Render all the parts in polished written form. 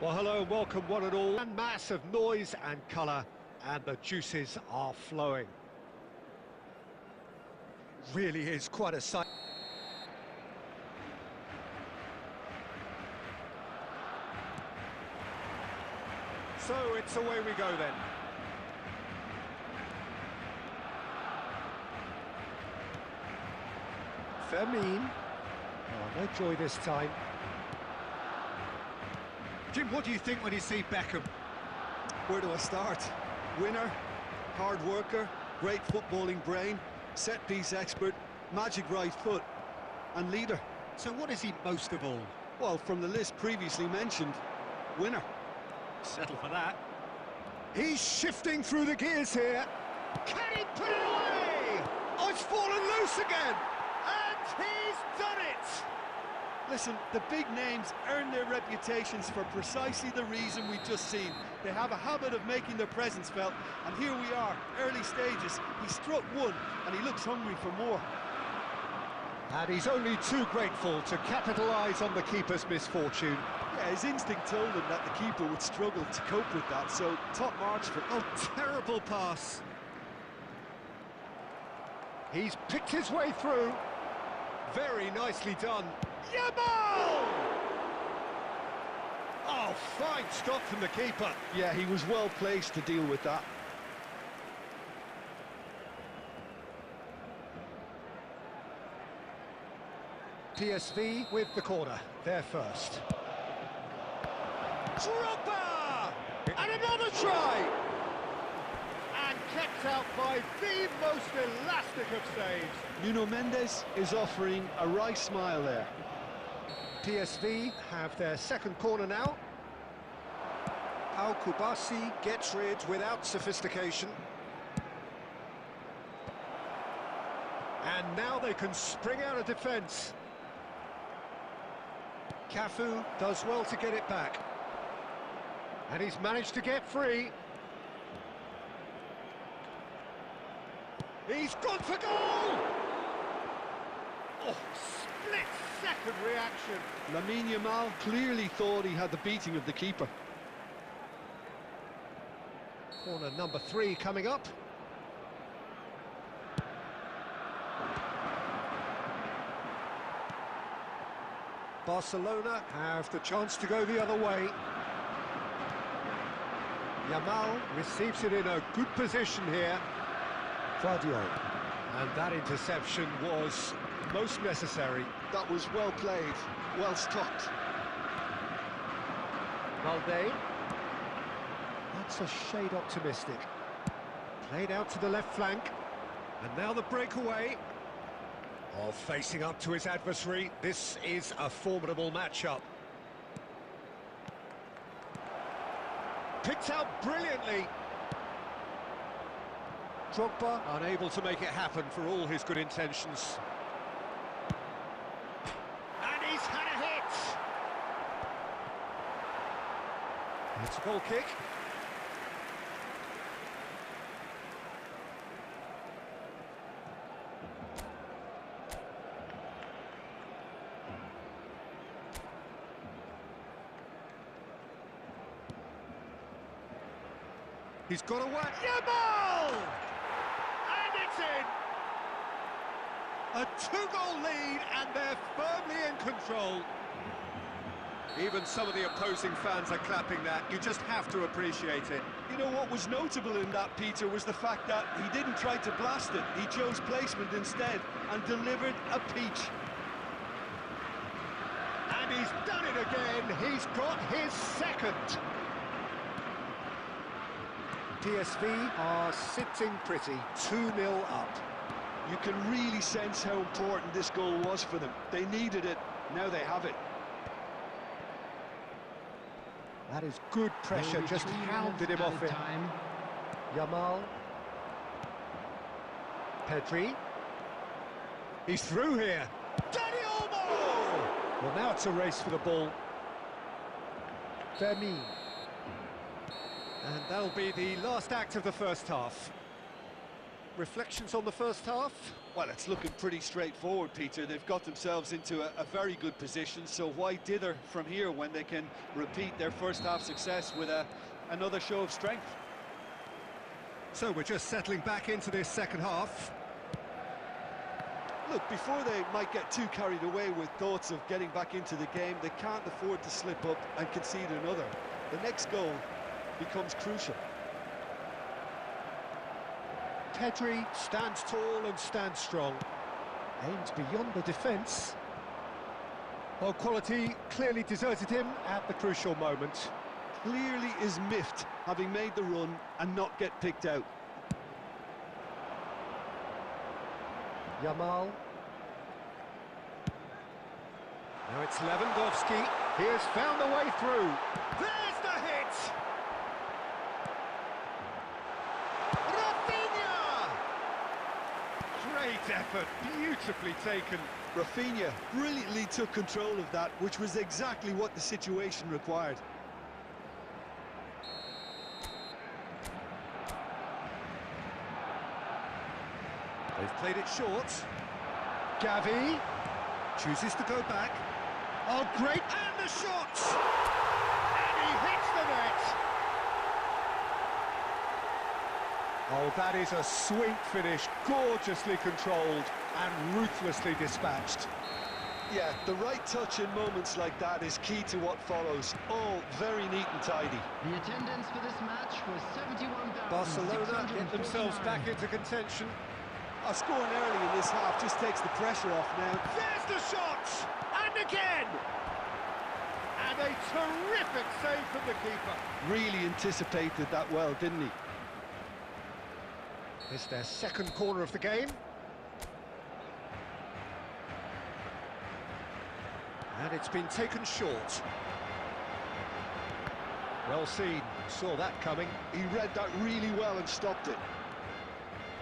Well, hello and welcome one and all. A mass of noise and colour, and the juices are flowing. Really is quite a sight. So it's away we go then. Fermin. Oh, no joy this time. Jim, what do you think when you see Beckham? Where do I start? Winner, hard worker, great footballing brain, set-piece expert, magic right foot, and leader. So what is he most of all? Well, from the list previously mentioned, winner. Settle for that. He's shifting through the gears here. Can he put it away? Oh, it's fallen loose again. And he's done it. Listen, the big names earn their reputations for precisely the reason we've just seen. They have a habit of making their presence felt, and here we are, early stages. He struck one, and he looks hungry for more. And he's only too grateful to capitalise on the keeper's misfortune. Yeah, his instinct told him that the keeper would struggle to cope with that, so top marks for... Oh, terrible pass. He's picked his way through. Very nicely done. Yamal! Oh, fine stop from the keeper. Yeah, he was well placed to deal with that. PSV with the corner. They're first. Drogba! And another try! And kept out by the most elastic of saves. Nuno Mendes is offering a wry smile there. PSV have their second corner now. Al Kubasi gets rid without sophistication. And now they can spring out of defence. Cafu does well to get it back. And he's managed to get free. He's gone for goal! Oh, split-second reaction. Lamine Yamal clearly thought he had the beating of the keeper. Corner number 3 coming up. Barcelona have the chance to go the other way. Yamal receives it in a good position here. Claudio. And that interception was most necessary. That was well played, well stopped. Valde. That's a shade optimistic. Played out to the left flank. And now the breakaway. Oh, facing up to his adversary. This is a formidable matchup. Picked out brilliantly. Drogba unable to make it happen for all his good intentions. And he's had a hit! It's a goal kick. He's got away. Yamal! And it's in! A 2-goal lead, and they're firmly in control. Even some of the opposing fans are clapping that. You just have to appreciate it. You know what was notable in that, Peter, was the fact that he didn't try to blast it. He chose placement instead and delivered a peach. And he's done it again. He's got his second. PSV are sitting pretty, 2-0 up. You can really sense how important this goal was for them. They needed it, now they have it. That is good pressure, just hounded him off it. Yamal. Pedri. He's through here. Dani Olmo! Well, now it's a race for the ball. Fermin. And that'll be the last act of the first half. reflections on the first half? Well, it's looking pretty straightforward, Peter. They've got themselves into a very good position, so why dither from here when they can repeat their first half success with another show of strength? So we're just settling back into this second half. Look, before they might get too carried away with thoughts of getting back into the game, they can't afford to slip up and concede another. The next goal becomes crucial. Pedri stands tall and stands strong. Aims beyond the defence. Well, quality clearly deserted him at the crucial moment. Clearly is miffed, having made the run and not get picked out. Yamal. Now it's Lewandowski. He has found the way through. There's the hit! Rafinha! Great effort, beautifully taken. Rafinha brilliantly took control of that, which was exactly what the situation required. They've played it short. Gavi chooses to go back. Oh, great! And the shot! And he hits the net! Oh, that is a sweet finish, gorgeously controlled and ruthlessly dispatched. Yeah, the right touch in moments like that is key to what follows. All very neat and tidy. The attendance for this match was 71,649. Barcelona get themselves back into contention. Scoring early in this half just takes the pressure off now. There's the shot! And again! And a terrific save from the keeper. Really anticipated that well, didn't he? It's their second corner of the game. And it's been taken short. Well seen, saw that coming. He read that really well and stopped it.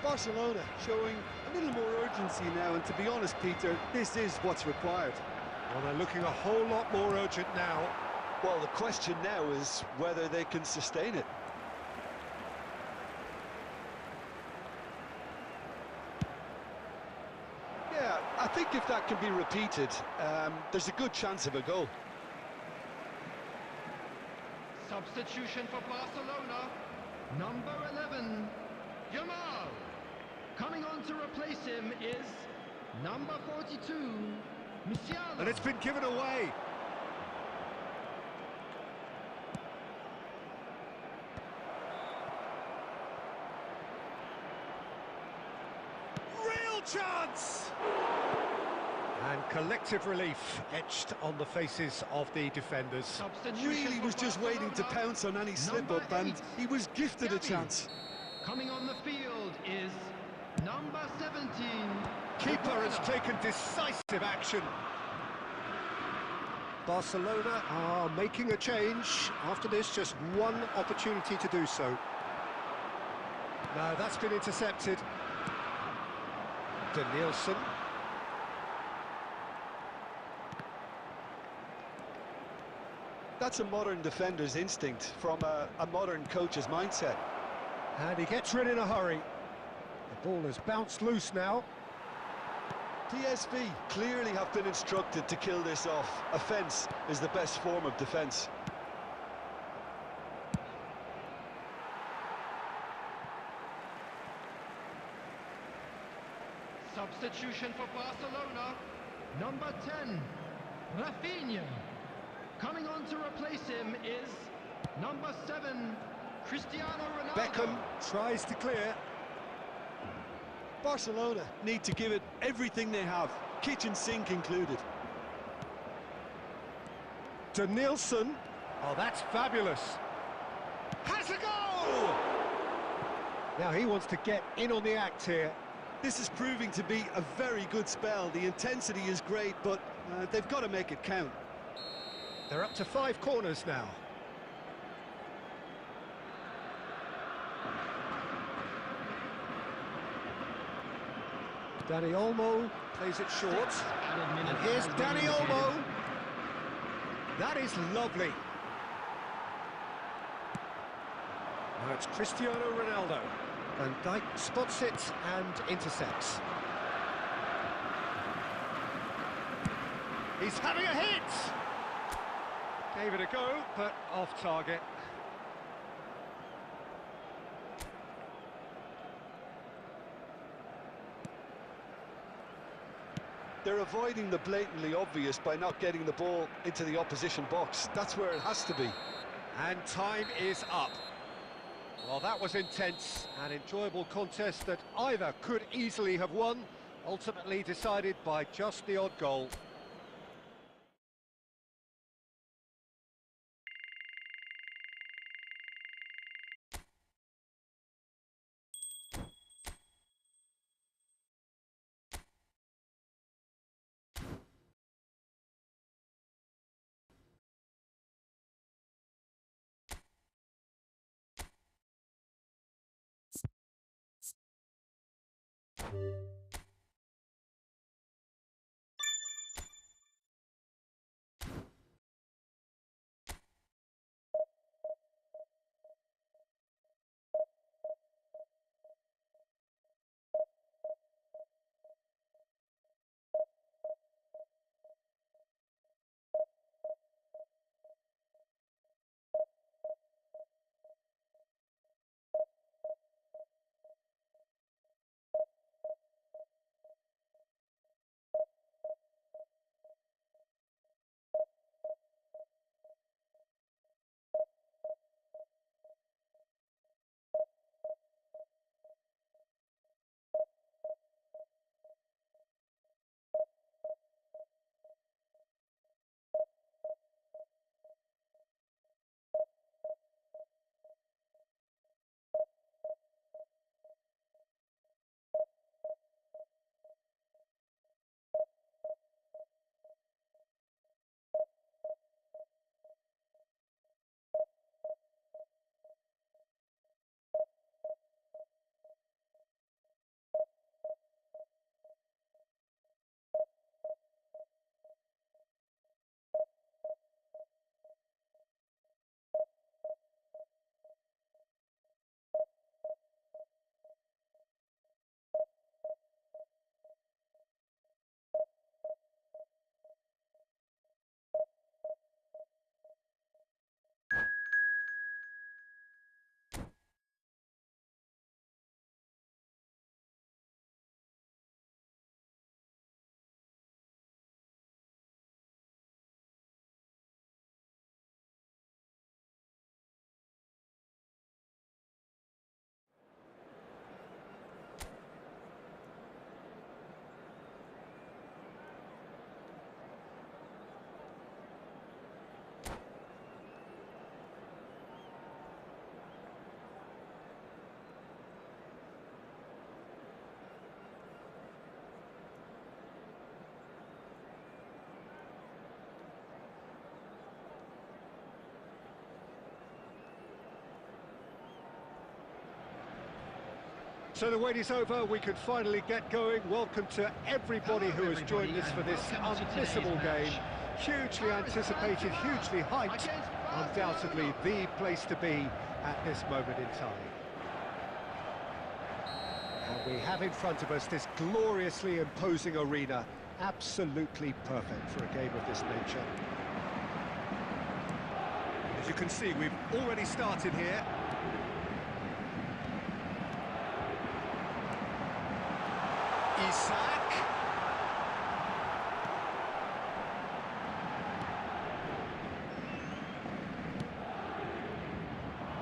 Barcelona showing a little more urgency now, and to be honest, Peter, this is what's required. Well, they're looking a whole lot more urgent now. Well, the question now is whether they can sustain it. Yeah, I think if that can be repeated, there's a good chance of a goal. Substitution for Barcelona, number 11, Yamal. Coming on to replace him is number 42, Musiala. And it's been given away. Real chance! And collective relief etched on the faces of the defenders. Really was just waiting to pounce on any slip-up, and he was gifted a chance. Coming on the field is number 17. Keeper has taken decisive action. Barcelona are making a change. After this, just one opportunity to do so. No, that's been intercepted. Danielson. That's a modern defender's instinct from a modern coach's mindset. And he gets rid in a hurry. The ball has bounced loose now. PSV clearly have been instructed to kill this off. Offence is the best form of defence. Substitution for Barcelona, number 10, Rafinha. Coming on to replace him is number 7, Cristiano Ronaldo. Beckham tries to clear. Barcelona need to give it everything they have, kitchen sink included. Danielson. Oh, that's fabulous. Has a goal! Now he wants to get in on the act here. This is proving to be a very good spell. The intensity is great, but they've got to make it count. They're up to 5 corners now. Dani Olmo plays it short. And here's Dani Olmo. That is lovely. Now it's Cristiano Ronaldo. Van Dijk spots it and intercepts. He's having a hit! Gave it a go, but off target. They're avoiding the blatantly obvious by not getting the ball into the opposition box. That's where it has to be. And time is up. Well, that was intense, an enjoyable contest that either could easily have won, ultimately decided by just the odd goal. So the wait is over, we can finally get going. Welcome to everybody who has joined us for this unmissable game. Hugely anticipated, hugely hyped, undoubtedly the place to be at this moment in time. And we have in front of us this gloriously imposing arena, absolutely perfect for a game of this nature. As you can see, we've already started here. Isak.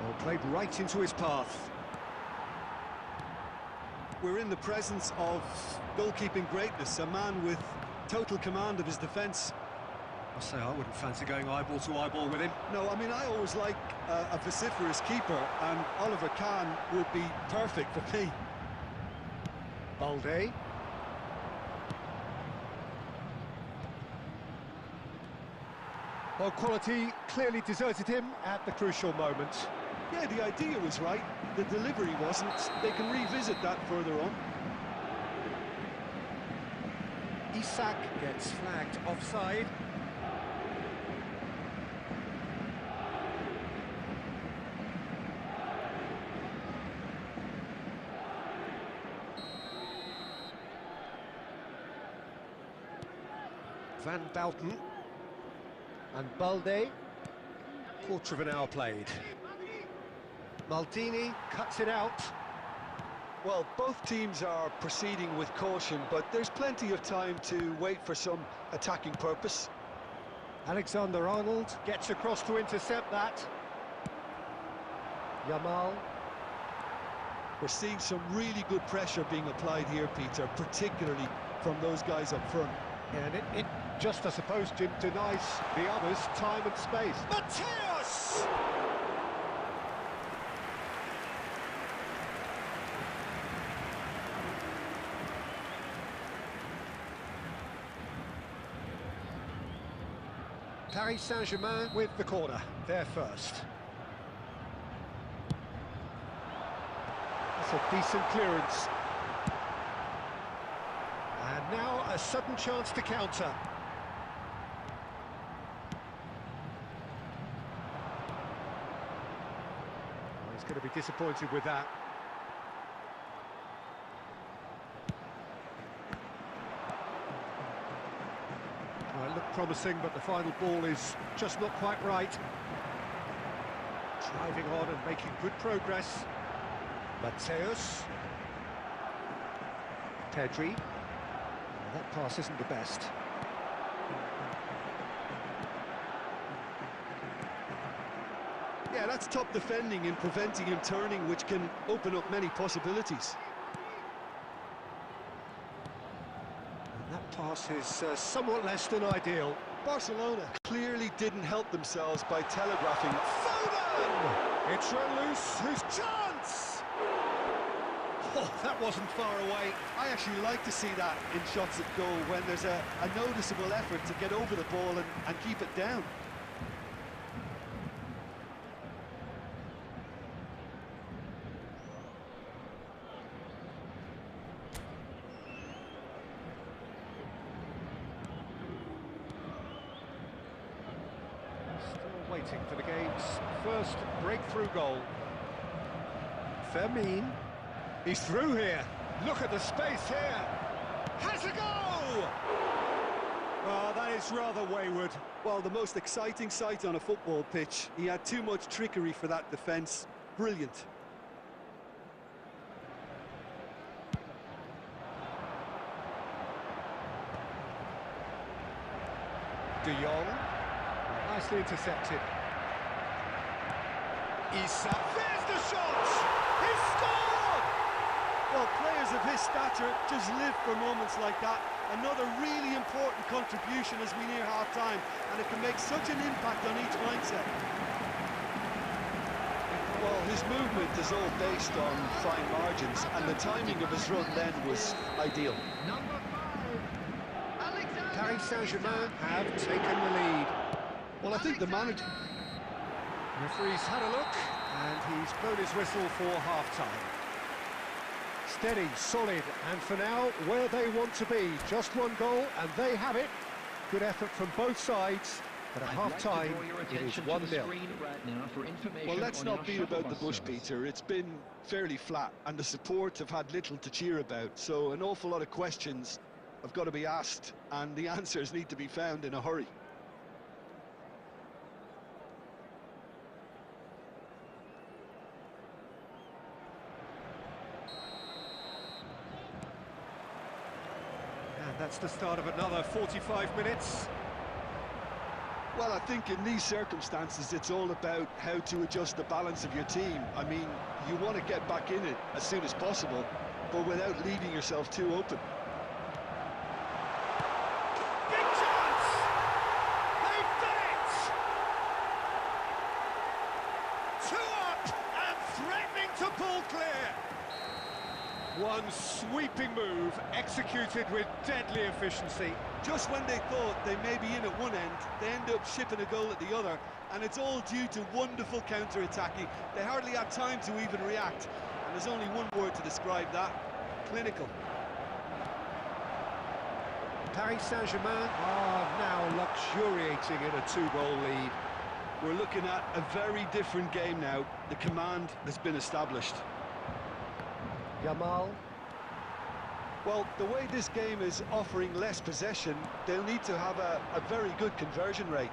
Well, played right into his path. We're in the presence of goalkeeping greatness, a man with total command of his defence. I say I wouldn't fancy going eyeball to eyeball with him. No, I mean, I always like a vociferous keeper, and Oliver Kahn would be perfect for me. Balde. Well, quality clearly deserted him at the crucial moment. Yeah, the idea was right, the delivery wasn't. They can revisit that further on. Isak gets flagged offside. Van Bouten. And Balde. Quarter of an hour played. Maldini cuts it out. Well, both teams are proceeding with caution, but there's plenty of time to wait for some attacking purpose. Alexander-Arnold gets across to intercept that. Yamal. We're seeing some really good pressure being applied here, Peter, particularly from those guys up front. Yeah, and it just, I suppose, Jim, denies the others time and space. Mateus! Paris Saint-Germain with the corner, there first. That's a decent clearance. And now a sudden chance to counter. He's going to be disappointed with that. Well, it looked promising, but the final ball is just not quite right. Driving on and making good progress. Mateus. Pedri. Well, that pass isn't the best. Yeah, that's top defending and preventing him turning, which can open up many possibilities. And that pass is somewhat less than ideal. Barcelona clearly didn't help themselves by telegraphing. Foden! It's run loose, whose chance? Oh, that wasn't far away. I actually like to see that in shots at goal, when there's a noticeable effort to get over the ball and keep it down. Still waiting for the game's first breakthrough goal. Fermin. He's through here. Look at the space here. Has a go! Oh, that is rather wayward. Well, the most exciting sight on a football pitch. He had too much trickery for that defence. Brilliant. De Jong. Nicely intercepted. Issa. There's the shot! He scored! Well, players of his stature just live for moments like that. Another really important contribution as we near half-time, and it can make such an impact on each mindset. Well, his movement is all based on fine margins, and the timing of his run then was ideal. Number 5, Alexander. Paris Saint-Germain have taken the lead. Well, I think the manager... Referee's had a look, and he's blown his whistle for half-time. Steady, solid, and for now, where they want to be. Just one goal, and they have it. Good effort from both sides, but at half-time, it is 1-0. Well, let's not beat about the bush, Peter. It's been fairly flat, and the support have had little to cheer about, so an awful lot of questions have got to be asked, and the answers need to be found in a hurry. That's the start of another 45 minutes. Well, I think in these circumstances, it's all about how to adjust the balance of your team. I mean, you want to get back in it as soon as possible, but without leaving yourself too open. Big chance! They've done it! 2 up and threatening to pull clear. One sweeping move, executed with deadly efficiency. Just when they thought they may be in at one end, they end up shipping a goal at the other, and it's all due to wonderful counter-attacking. They hardly had time to even react, and there's only one word to describe that: clinical. Paris Saint-Germain are now luxuriating in a 2-goal lead. We're looking at a very different game now. The command has been established. Yamal. Well, the way this game is offering less possession, they'll need to have a very good conversion rate.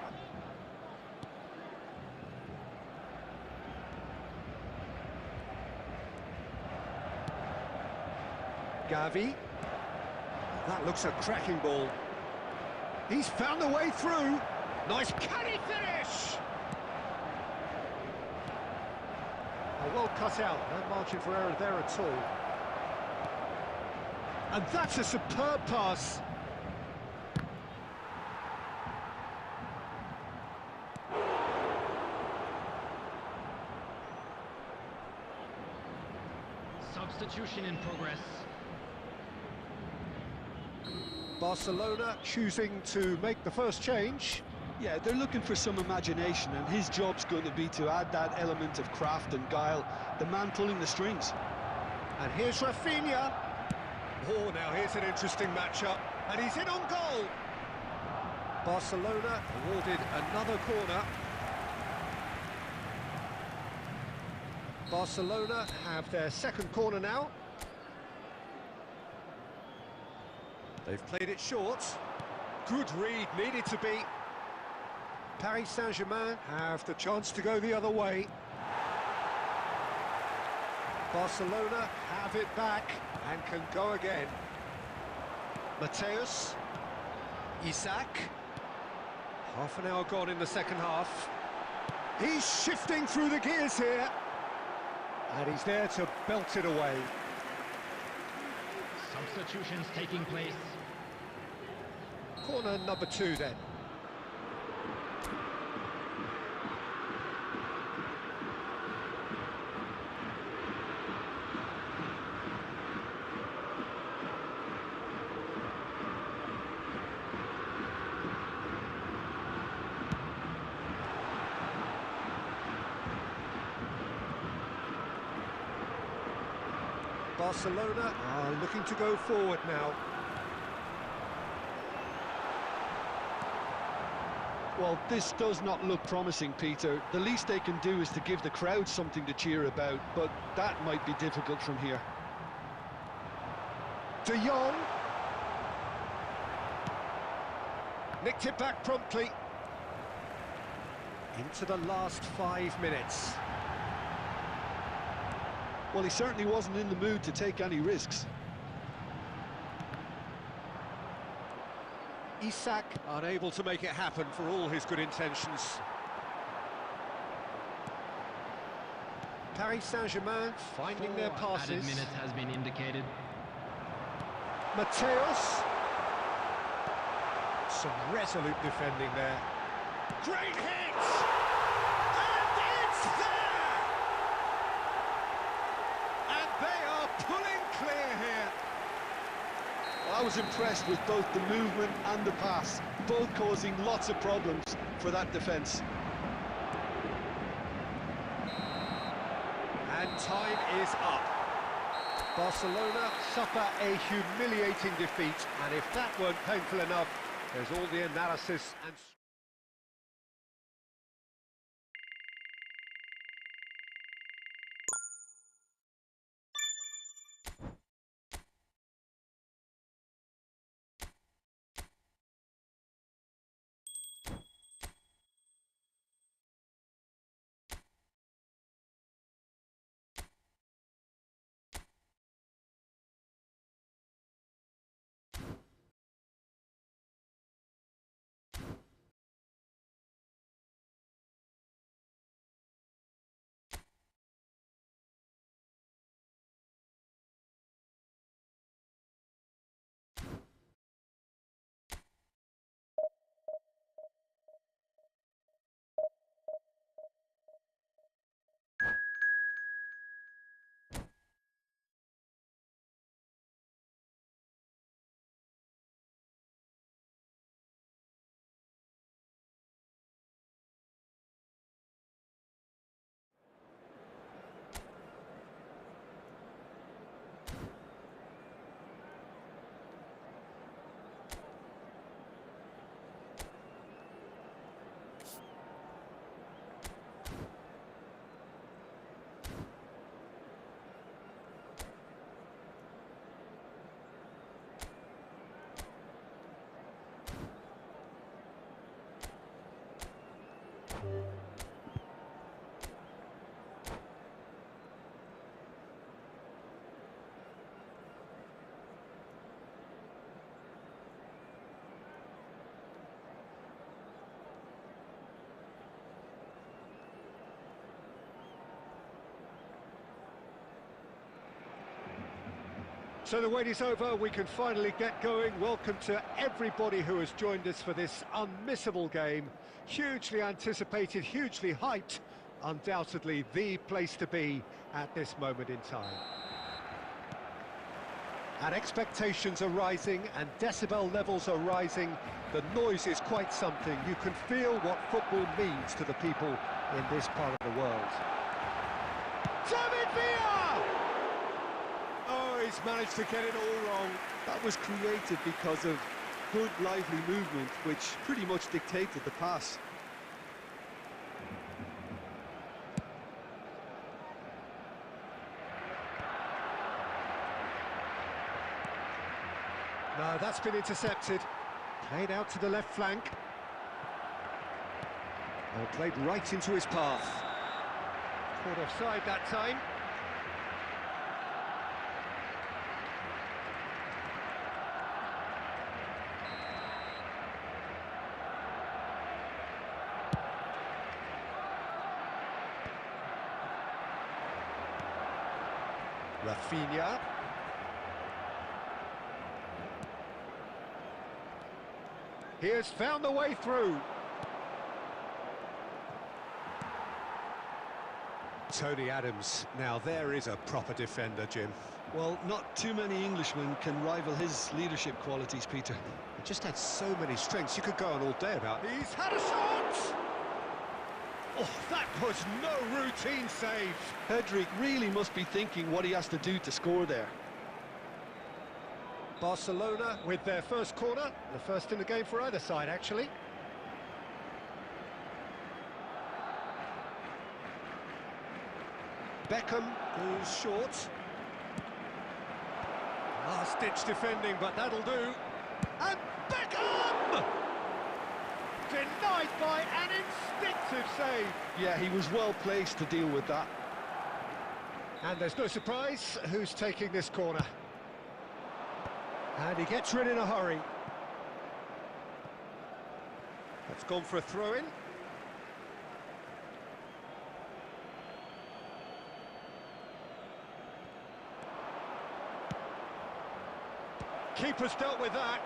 Gavi. That looks a cracking ball. He's found the way through. Nice canny finish! Oh, well cut out. No margin for error there at all. And that's a superb pass. Substitution in progress. Barcelona choosing to make the first change. Yeah, they're looking for some imagination, and his job's going to be to add that element of craft and guile, the man pulling the strings. And here's Rafinha. Oh, now here's an interesting matchup, and he's in on goal. Barcelona awarded another corner. Barcelona have their second corner now. They've played it short. Good read, needed to be. Paris Saint-Germain have the chance to go the other way. Barcelona have it back and can go again. Mateus. Isaac. Half an hour gone in the second half. He's shifting through the gears here. And he's there to belt it away. Substitutions taking place. Corner number 2 then. Barcelona are looking to go forward now. Well, this does not look promising, Peter. The least they can do is to give the crowd something to cheer about, but that might be difficult from here. De Jong. Nicked it back promptly. Into the last 5 minutes. Well, he certainly wasn't in the mood to take any risks. Isaac unable to make it happen for all his good intentions. Paris Saint-Germain finding their passes. Added minutes has been indicated. Mateus. Some resolute defending there. Great hit! And it's there! And they are pulling clear here. I was impressed with both the movement and the pass, both causing lots of problems for that defence. And time is up. Barcelona suffer a humiliating defeat, and if that weren't painful enough, there's all the analysis and... So the wait is over, we can finally get going. Welcome to everybody who has joined us for this unmissable game. Hugely anticipated, hugely hyped, undoubtedly the place to be at this moment in time. And expectations are rising and decibel levels are rising. The noise is quite something. You can feel what football means to the people in this part of the world. David Villa! Oh, he's managed to get it all wrong. That was created because of good, lively movement, which pretty much dictated the pass. No, that's been intercepted. Played out to the left flank. Oh, played right into his path. Caught offside that time. Rafinha. He has found the way through. Tony Adams. Now there is a proper defender, Jim. Well, not too many Englishmen can rival his leadership qualities, Peter. He just had so many strengths. You could go on all day about it. He's had a shot! Oh, that was no routine save. Hedrick really must be thinking what he has to do to score there. Barcelona with their first corner, the first in the game for either side, actually. Beckham goes short. Last-ditch defending, but that'll do. And Beckham! Denied by an instinctive save. Yeah, he was well placed to deal with that. And there's no surprise who's taking this corner. And he gets rid in a hurry. That's gone for a throw-in. Keeper's dealt with that.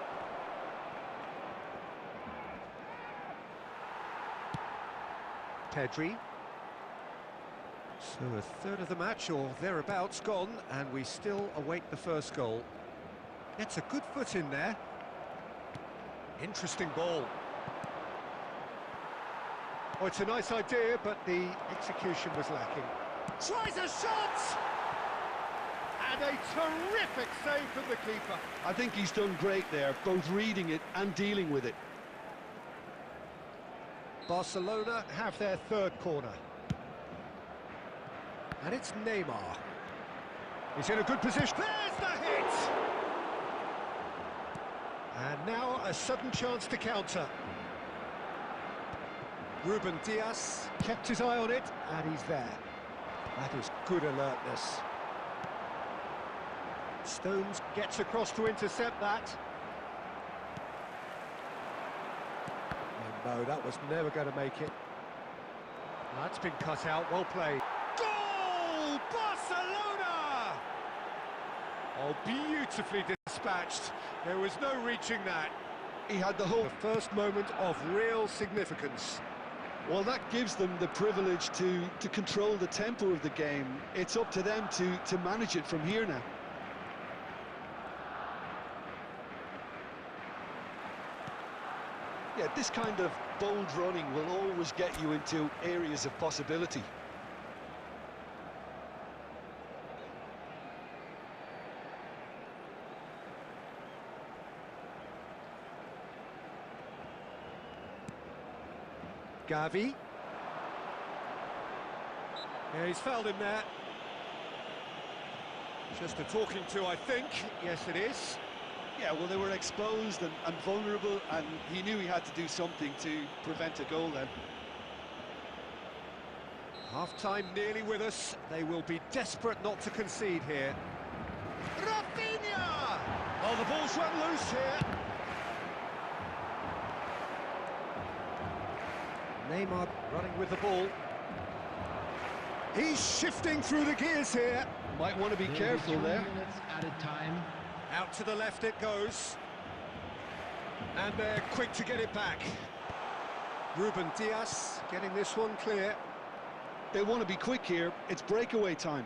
Pedri. So a third of the match or thereabouts gone, and we still await the first goal. Gets a good foot in there. Interesting ball. Oh, it's a nice idea, but the execution was lacking. Tries a shot! And a terrific save from the keeper. I think he's done great there, both reading it and dealing with it. Barcelona have their third corner. And it's Neymar. He's in a good position. There's the hit! And now a sudden chance to counter. Ruben Dias kept his eye on it, and he's there. That is good alertness. Stones gets across to intercept that. No, that was never going to make it. That's been cut out, well played. Goal! Barcelona! Oh, beautifully dispatched. There was no reaching that. He had the first moment of real significance. Well, that gives them the privilege to control the tempo of the game. It's up to them to manage it from here now. Yeah, this kind of bold running will always get you into areas of possibility. Gavi. Yeah, he's fouled him there. Just a talking to, I think. Yes, it is. Yeah, well, they were exposed and vulnerable, and he knew he had to do something to prevent a goal then. Half-time nearly with us. They will be desperate not to concede here. Rafinha! Oh, the ball's run loose here. Neymar running with the ball. He's shifting through the gears here. Might want to be careful there. 3 minutes at a time. Out to the left it goes. And they're quick to get it back. Ruben Diaz getting this one clear. They want to be quick here. It's breakaway time.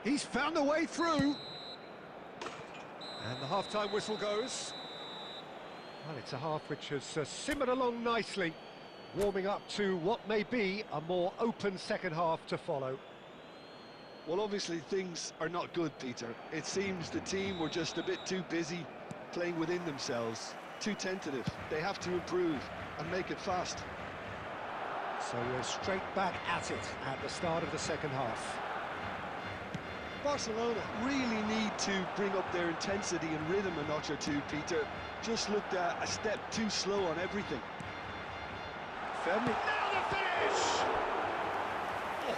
He's found a way through. And the half-time whistle goes. Well, it's a half which has simmered along nicely, warming up to what may be a more open second half to follow. Well, obviously things are not good, Peter. It seems the team were just a bit too busy playing within themselves, too tentative. They have to improve and make it fast. So we're straight back at it at the start of the second half. Barcelona really need to bring up their intensity and rhythm a notch or two, Peter. Just looked a step too slow on everything. Firmly. Now the finish! Oh,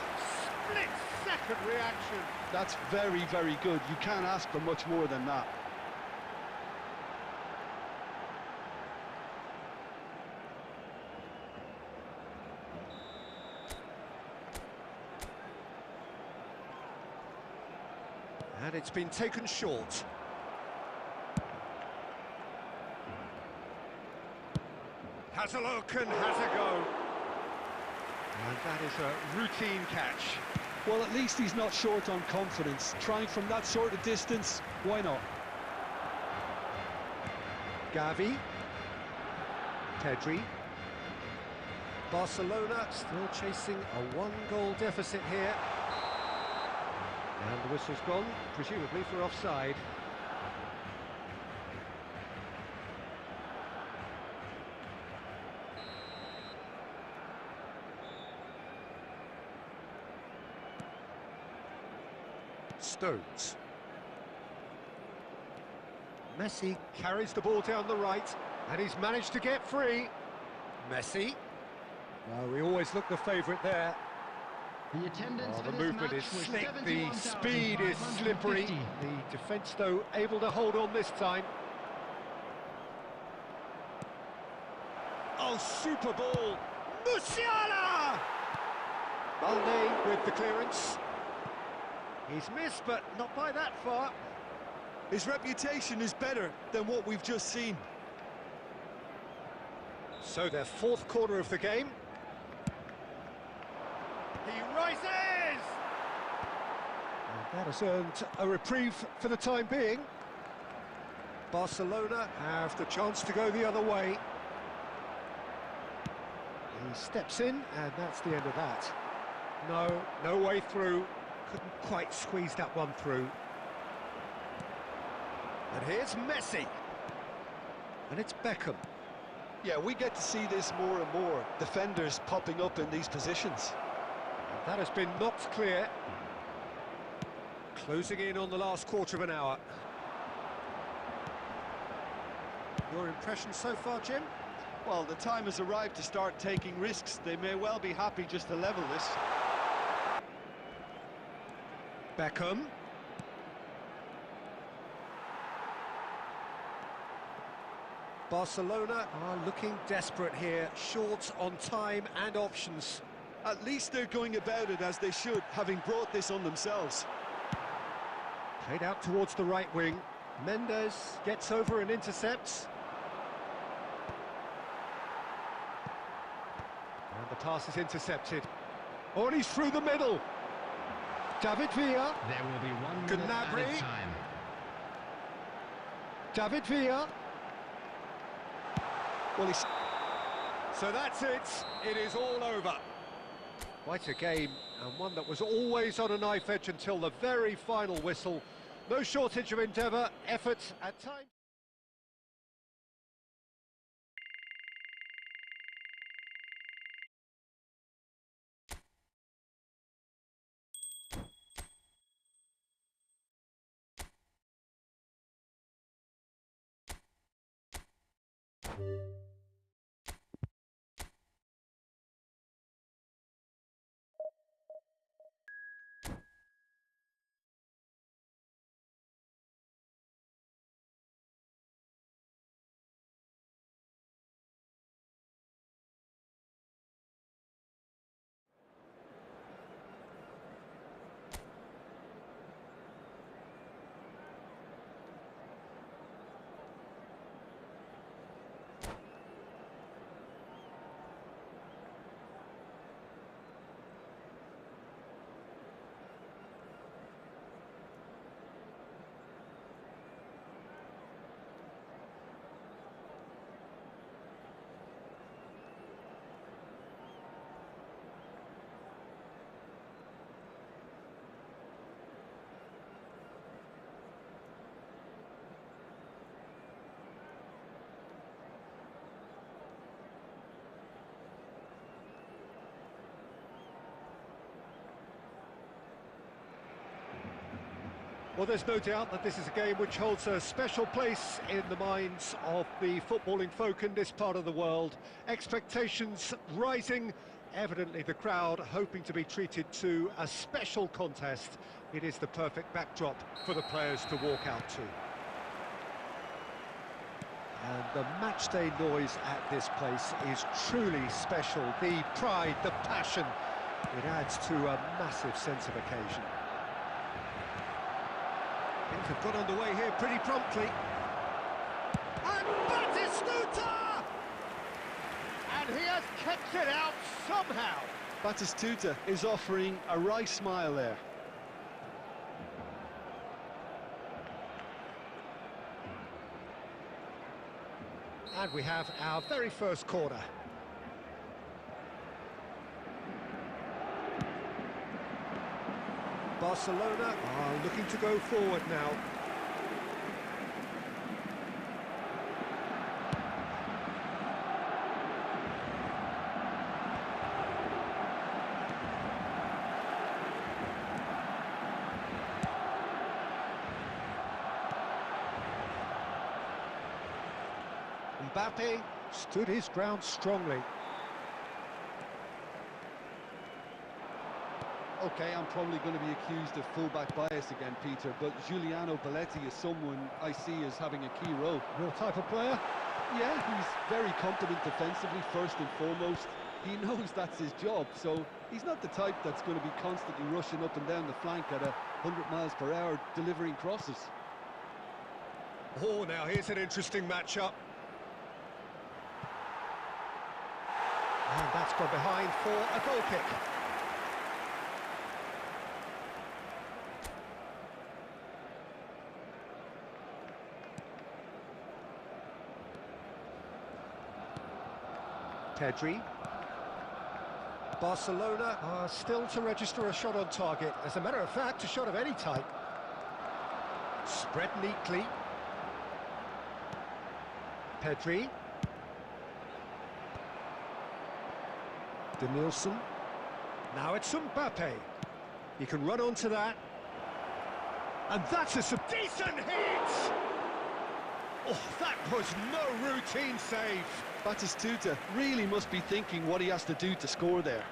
split-second reaction. That's very, very good. You can't ask for much more than that. And it's been taken short. Has a look and has a go. And that is a routine catch. Well, at least he's not short on confidence. Trying from that sort of distance, why not? Gavi. Pedri. Barcelona still chasing a one-goal deficit here. And the whistle's gone, presumably for offside. Stones. Messi carries the ball down the right, and he's managed to get free. Messi. Well, we always look the favourite there. The attendance Oh, for the this movement match is was slick, the speed is 71,550. slippery. The defence, though, able to hold on this time. Oh, super ball! Musiala! Balde with the clearance. He's missed, but not by that far. His reputation is better than what we've just seen. So their fourth quarter of the game. He rises! And that has earned a reprieve for the time being. Barcelona have the chance to go the other way. He steps in, and that's the end of that. No way through. Couldn't quite squeeze that one through. And here's Messi. And it's Beckham. Yeah, we get to see this more and more. Defenders popping up in these positions. That has been knocked clear. Closing in on the last quarter of an hour. Your impression so far, Jim? Well, the time has arrived to start taking risks. They may well be happy just to level this. Beckham. Barcelona are looking desperate here, short on time and options. At least they're going about it as they should, having brought this on themselves. Played out towards the right wing. Mendes gets over and intercepts. And the pass is intercepted. Oh, and he's through the middle. David Villa. There will be 1 minute Gnabry. added time. David Villa. Well, he's... So that's it. It is all over. Quite a game, and one that was always on a knife edge until the very final whistle. No shortage of endeavour, effort at times. Well, there's no doubt that this is a game which holds a special place in the minds of the footballing folk in this part of the world. Expectations rising, evidently the crowd hoping to be treated to a special contest. It is the perfect backdrop for the players to walk out to. And the matchday noise at this place is truly special. The pride, the passion, it adds to a massive sense of occasion. Things have got underway here pretty promptly. And Batistuta! And he has kept it out somehow. Batistuta is offering a wry smile there. And we have our very first corner. Barcelona are looking to go forward now. Mbappe stood his ground strongly. Okay, I'm probably going to be accused of fullback bias again, Peter, but Giuliano Belletti is someone I see as having a key role. Your type of player? Yeah, he's very competent defensively, first and foremost. He knows that's his job, so he's not the type that's going to be constantly rushing up and down the flank at 100 miles per hour, delivering crosses. Oh, now here's an interesting matchup. And that's gone behind for a goal kick. Pedri. Barcelona are still to register a shot on target. As a matter of fact, a shot of any type. Spread neatly. Pedri. Denilson. Now it's Mbappe. He can run onto that. And that's a decent hit! Oh, that was no routine save. Batistuta really must be thinking what he has to do to score there.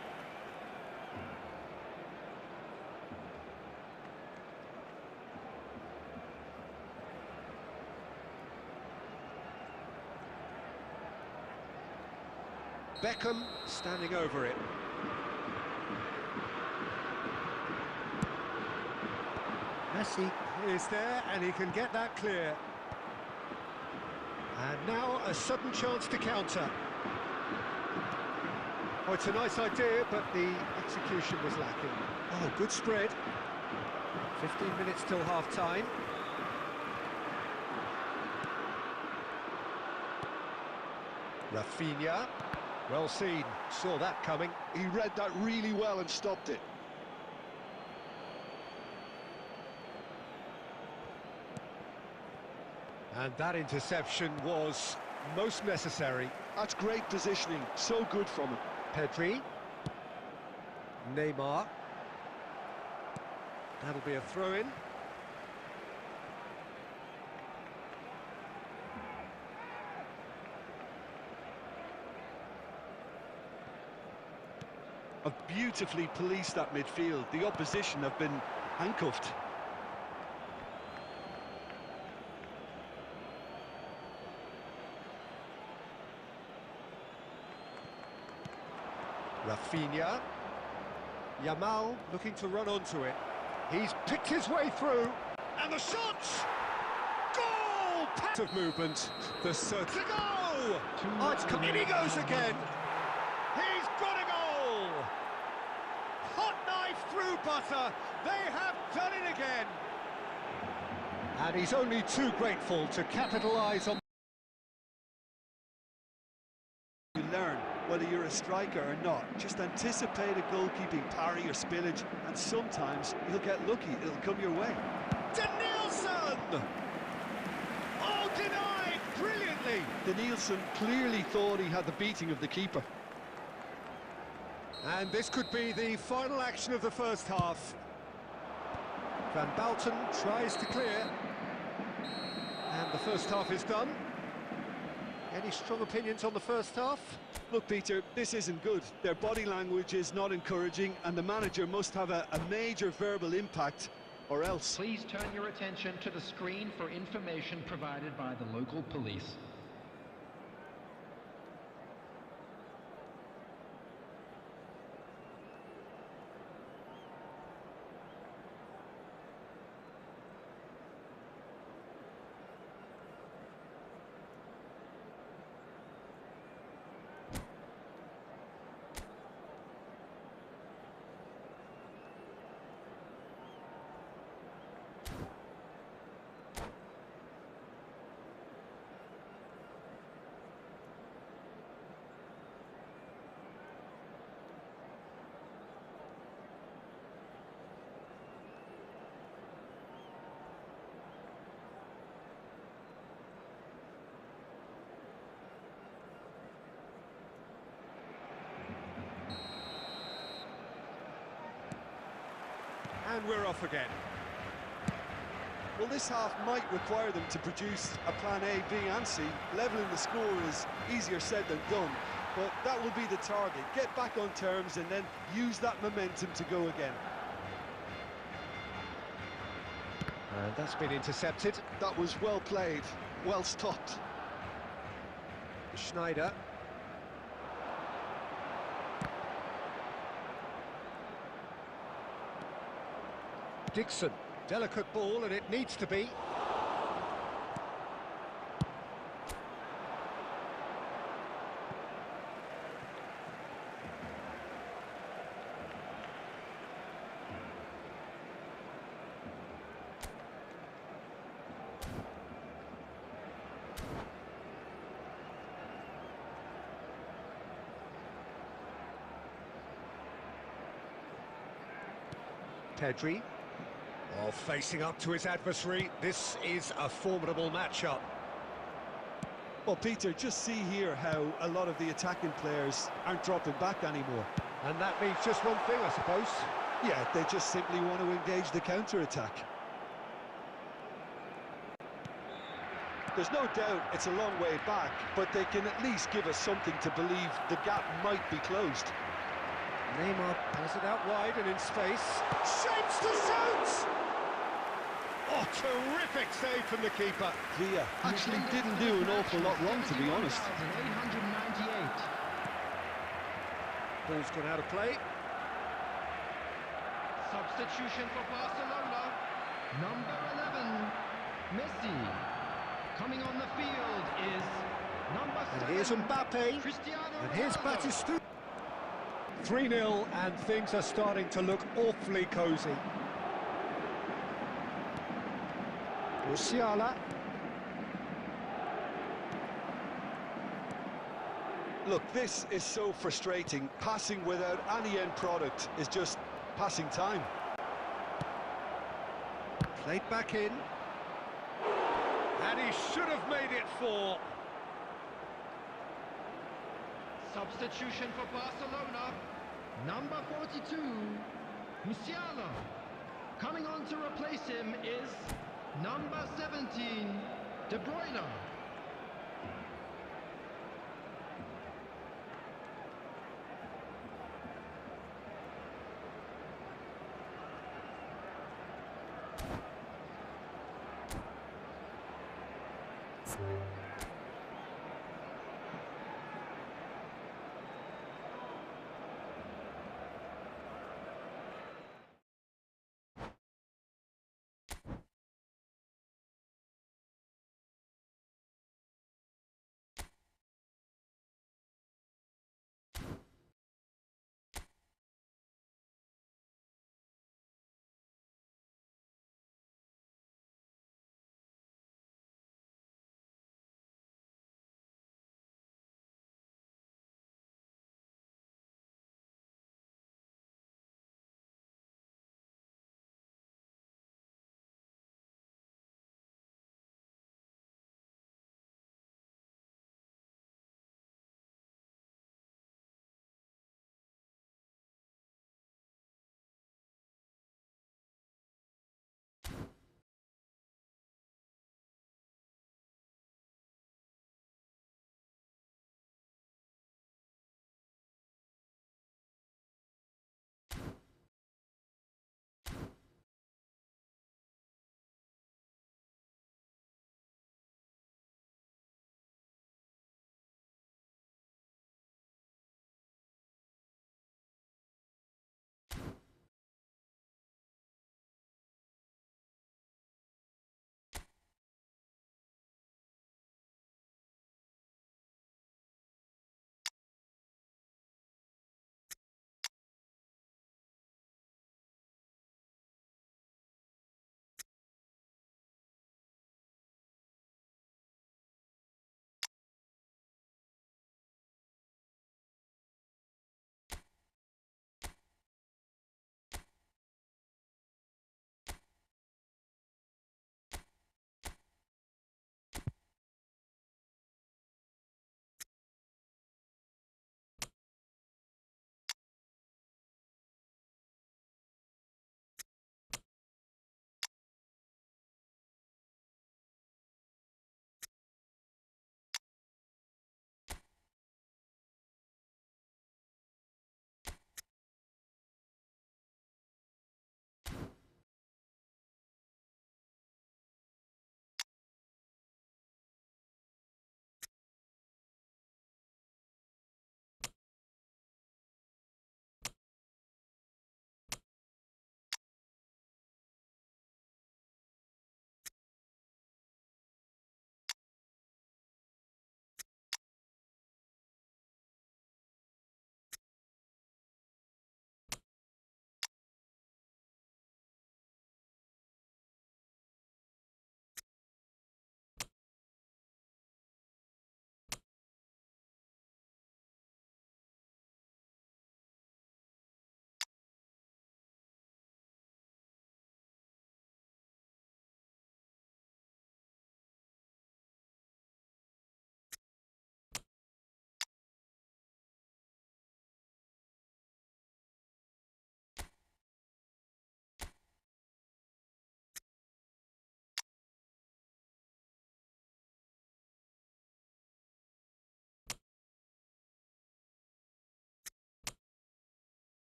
Beckham standing over it. Messi is there and he can get that clear. And now a sudden chance to counter. Oh, it's a nice idea, but the execution was lacking. Oh, good spread. 15 minutes till half-time. Rafinha. Well seen. Saw that coming. He read that really well and stopped it. And that interception was most necessary. That's great positioning, so good from him. Pedri. Neymar. That'll be a throw-in. Have beautifully policed that midfield. The opposition have been handcuffed. Rafinha. Yamal looking to run onto it. He's picked his way through. And the shots! Goal! Pass of movement. The search to go! Oh, it's come in, he goes again. He's got a goal! Hot knife through butter. They have done it again. And he's only too grateful to capitalise on. You learn whether you're a striker or not. Just anticipate a goalkeeping parry or spillage, and sometimes you'll get lucky. It'll come your way. Denilson! Oh, denied brilliantly. Denilson clearly thought he had the beating of the keeper. And this could be the final action of the first half. Van Balten tries to clear. And the first half is done. Any strong opinions on the first half? Look, Peter, this isn't good. Their body language is not encouraging, and the manager must have a major verbal impact, or else. Please turn your attention to the screen for information provided by the local police. And we're off again. Well, this half might require them to produce a plan A, B and C. Levelling the score is easier said than done, but that will be the target. Get back on terms and then use that momentum to go again. And that's been intercepted. That was well played, well stopped. Schneider. Dixon. Delicate ball, and it needs to be. Pedri. Oh, facing up to his adversary. This is a formidable matchup. Well, Peter, just see here how a lot of the attacking players aren't dropping back anymore. And that means just one thing, I suppose. Yeah, they just simply want to engage the counter-attack. There's no doubt it's a long way back, but they can at least give us something to believe the gap might be closed. Neymar passes it out wide and in space. Shapes to shoot! Oh, terrific save from the keeper. Villa actually didn't do an awful lot wrong, to be honest. 898. Ball's gone out of play. Substitution for Barcelona. Number 11, Messi. Coming on the field is number 7. And here's Mbappe. Cristiano And here's Ronaldo. Batistuta. 3-0, and things are starting to look awfully cosy. Musiala. Look, this is so frustrating. Passing without any end product is just passing time. Played back in. And he should have made it 4. Substitution for Barcelona. Number 42, Musiala. Coming on to replace him is number 17, De Bruyne.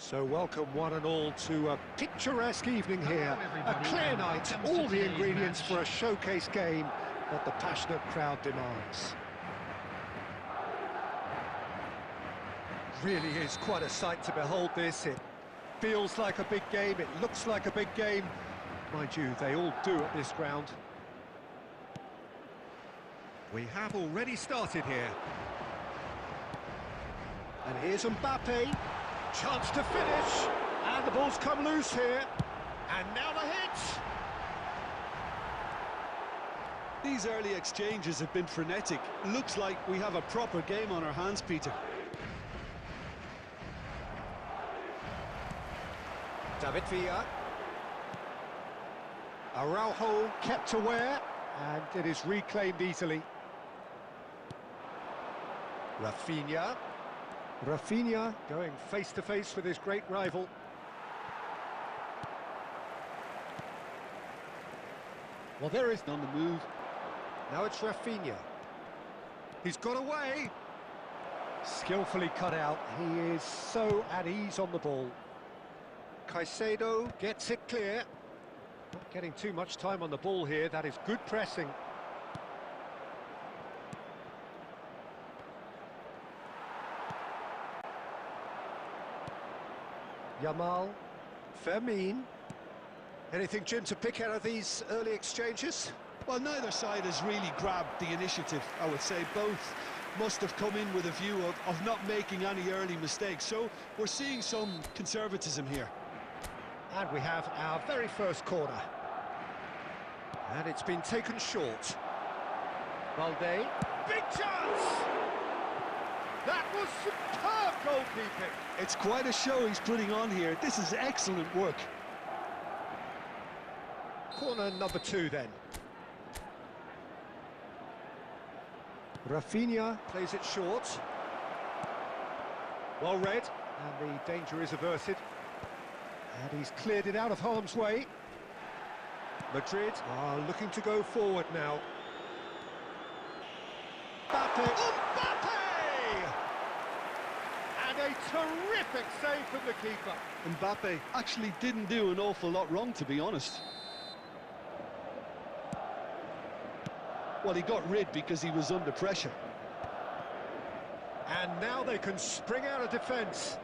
So welcome one and all to a picturesque evening here, a everybody, clear and night, welcome to all the today's ingredients match. for a showcase game that the passionate crowd demands. Really is quite a sight to behold this. It feels like a big game, it looks like a big game. Mind you, they all do at this ground. We have already started here. And here's Mbappe. Chance to finish, and the ball's come loose here, and now the hit! These early exchanges have been frenetic. Looks like we have a proper game on our hands, Peter. David Villa. Araujo kept aware, and it is reclaimed easily. Rafinha going face-to-face with his great rival. Well, there is On the move. Now it's Rafinha. He's got away. Skillfully cut out. He is so at ease on the ball. Caicedo gets it clear. Not getting too much time on the ball here. That is good pressing. Yamal, Fermin. Anything, Jim, to pick out of these early exchanges? Well, neither side has really grabbed the initiative, I would say. Both must have come in with a view of not making any early mistakes. So we're seeing some conservatism here. And we have our very first corner. And it's been taken short. Valde. Big chance! That was superb goalkeeping. It's quite a show he's putting on here. This is excellent work. Corner number 2 then. Rafinha plays it short. Well read, and the danger is averted. And he's cleared it out of harm's way. Madrid are looking to go forward now. Mbappe! And a terrific save from the keeper. Mbappe actually didn't do an awful lot wrong, to be honest. Well, he got rid because he was under pressure. And now they can spring out of defence.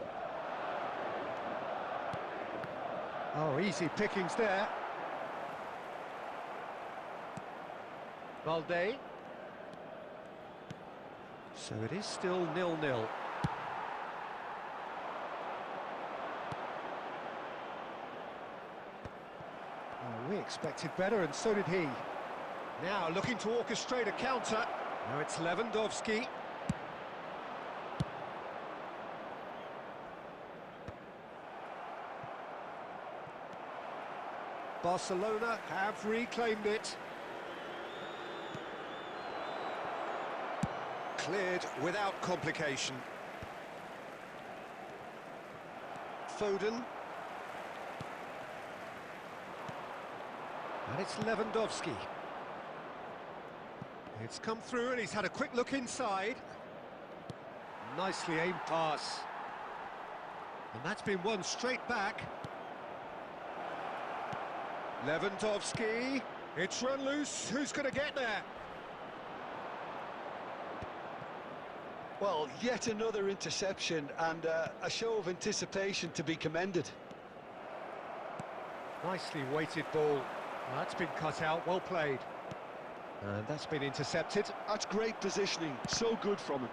Oh, easy pickings there. Valde. So it is still 0-0. Oh, we expected better, and so did he. Now looking to orchestrate a counter. Now it's Lewandowski. Barcelona have reclaimed it. Cleared without complication. Foden. And it's Lewandowski. It's come through and he's had a quick look inside. Nicely aimed pass. And that's been won straight back. Lewandowski. It's run loose. Who's going to get there? Well, yet another interception and a show of anticipation to be commended. Nicely weighted ball. Well, that's been cut out. Well played. And that's been intercepted. That's great positioning. So good from him.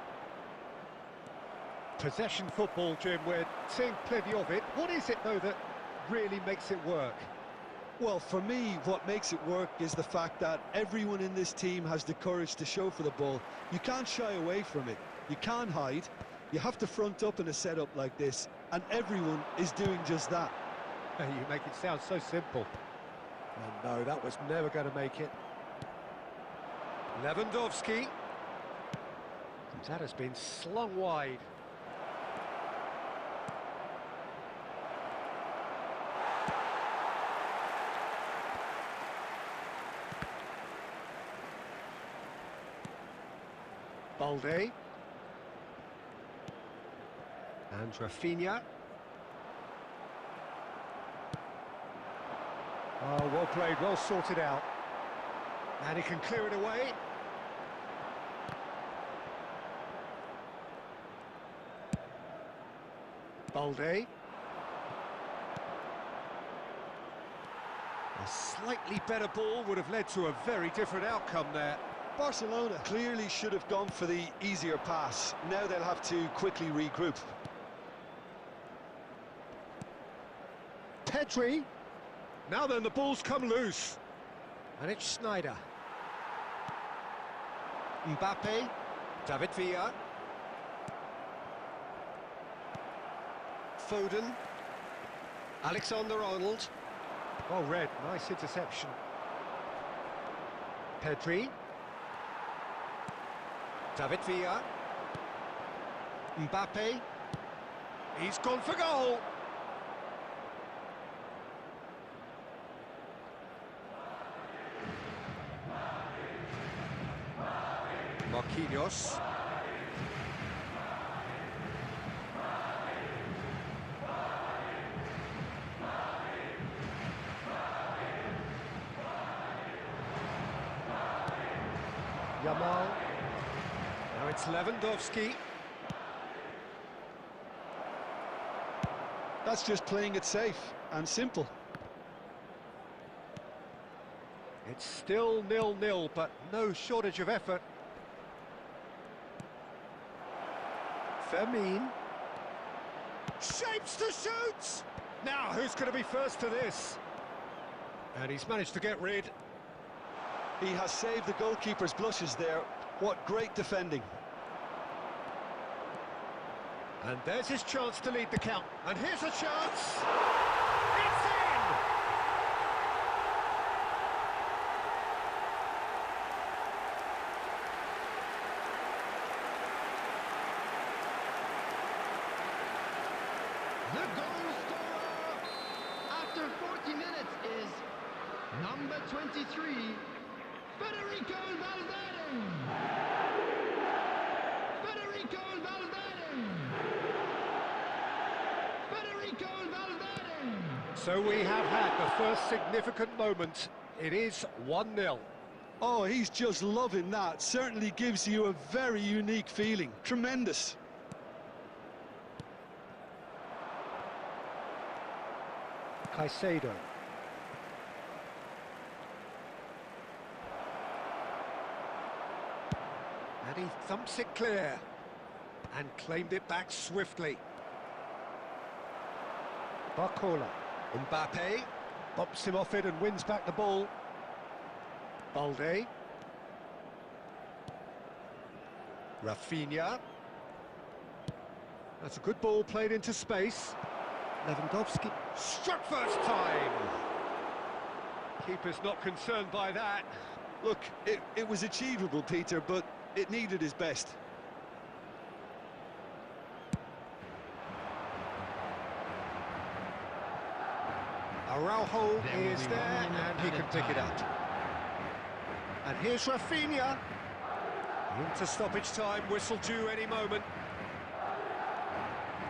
Possession football, Jim. We're seeing plenty of it. What is it, though, that really makes it work? Well, for me, what makes it work is the fact that everyone in this team has the courage to show for the ball. You can't shy away from it. You can't hide. You have to front up in a setup like this, and everyone is doing just that. You make it sound so simple. Oh, no, that was never going to make it. Lewandowski. That has been slung wide. Balde. And Rafinha. Oh, well played, well sorted out. And he can clear it away. Balde. A slightly better ball would have led to a very different outcome there. Barcelona clearly should have gone for the easier pass. Now they'll have to quickly regroup. Pedri. Now then, the ball's come loose. And it's Schneider. Mbappe. David Villa. Foden. Alexander-Arnold. Well read, nice interception. Pedri. David Villa. Mbappe. He's gone for goal. Marquinhos. Yamal. Now it's Lewandowski. That's just playing it safe and simple. It's still 0-0, but no shortage of effort. Fermin. Shapes to shoot! Now, who's going to be first to this? And he's managed to get rid. He has saved the goalkeeper's blushes there. What great defending. And there's his chance to lead the count. And here's a chance. It's in! The goal scorer after 40 minutes is number 23, Federico Valverde. Federico Valverde. Federico Valverde. So we have had the first significant moment. It is 1-0. Oh, he's just loving that. Certainly gives you a very unique feeling. Tremendous. Caicedo. And he thumps it clear. And claimed it back swiftly. Barcola. Mbappe. Bumps him off it and wins back the ball. Balde. Rafinha. That's a good ball played into space. Lewandowski. Struck first time! Keeper's not concerned by that. Look, it was achievable, Peter, but it needed his best. Araujo is there and he can pick it up. And here's Rafinha. Into stoppage time, whistle due any moment.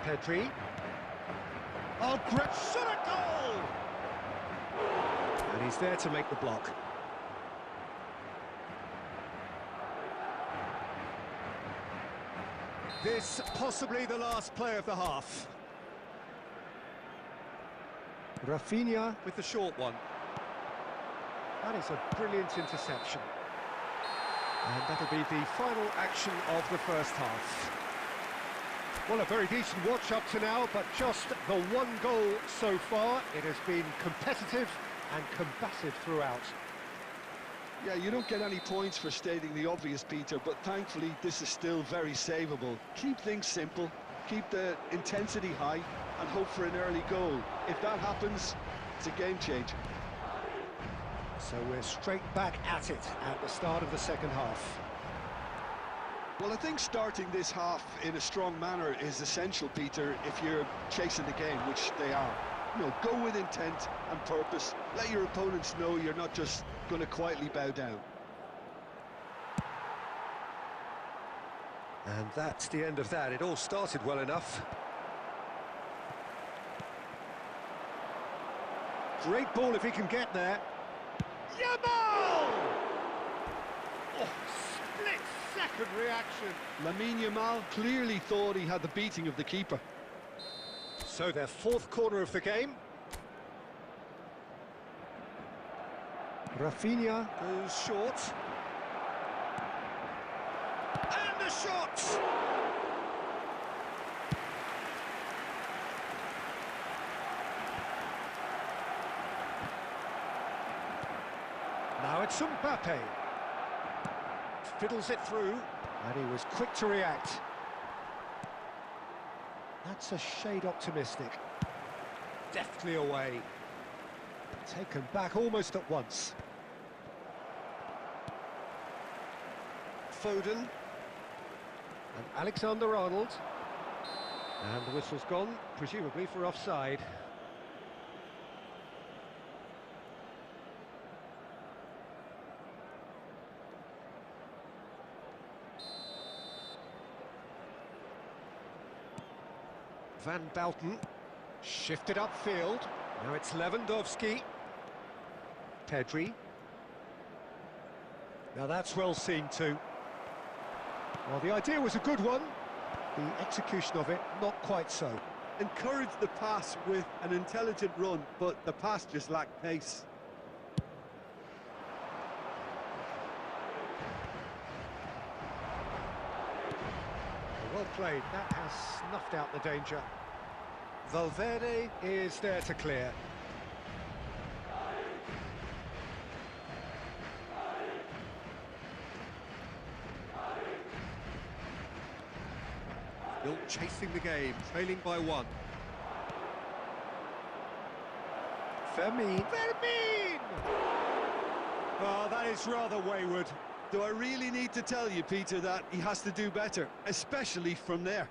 Pedri. Oh, great shot at goal! And he's there to make the block. This possibly the last play of the half. Rafinha with the short one. That is a brilliant interception. And that'll be the final action of the first half. Well, a very decent watch up to now, but just the one goal so far. It has been competitive and combative throughout. Yeah, you don't get any points for stating the obvious, Peter, but thankfully this is still very savable. Keep things simple, keep the intensity high, and hope for an early goal. If that happens, it's a game changer. So we're straight back at it at the start of the second half. Well, I think starting this half in a strong manner is essential, Peter, if you're chasing the game, which they are. You know, go with intent and purpose. Let your opponents know you're not just going to quietly bow down. And that's the end of that. It all started well enough. Great ball if he can get there. Yamal! Oh, split-second reaction. Lamine Yamal clearly thought he had the beating of the keeper. So their fourth corner of the game. Rafinha goes short. And the shot! Now it's Mbappe. Fiddles it through, and he was quick to react. That's a shade optimistic. Deftly away. Taken back almost at once. Foden. And Alexander-Arnold. And the whistle's gone, presumably for offside. Van Bouten, shifted upfield, now it's Lewandowski. Pedri. Now that's well seen too. Well, the idea was a good one, the execution of it not quite so. Encouraged the pass with an intelligent run, but the pass just lacked pace. Well played, that has snuffed out the danger. Valverde is there to clear. Still chasing the game, trailing by one. Fermin! Oh, that is rather wayward. Do I really need to tell you, Peter, that he has to do better, especially from there?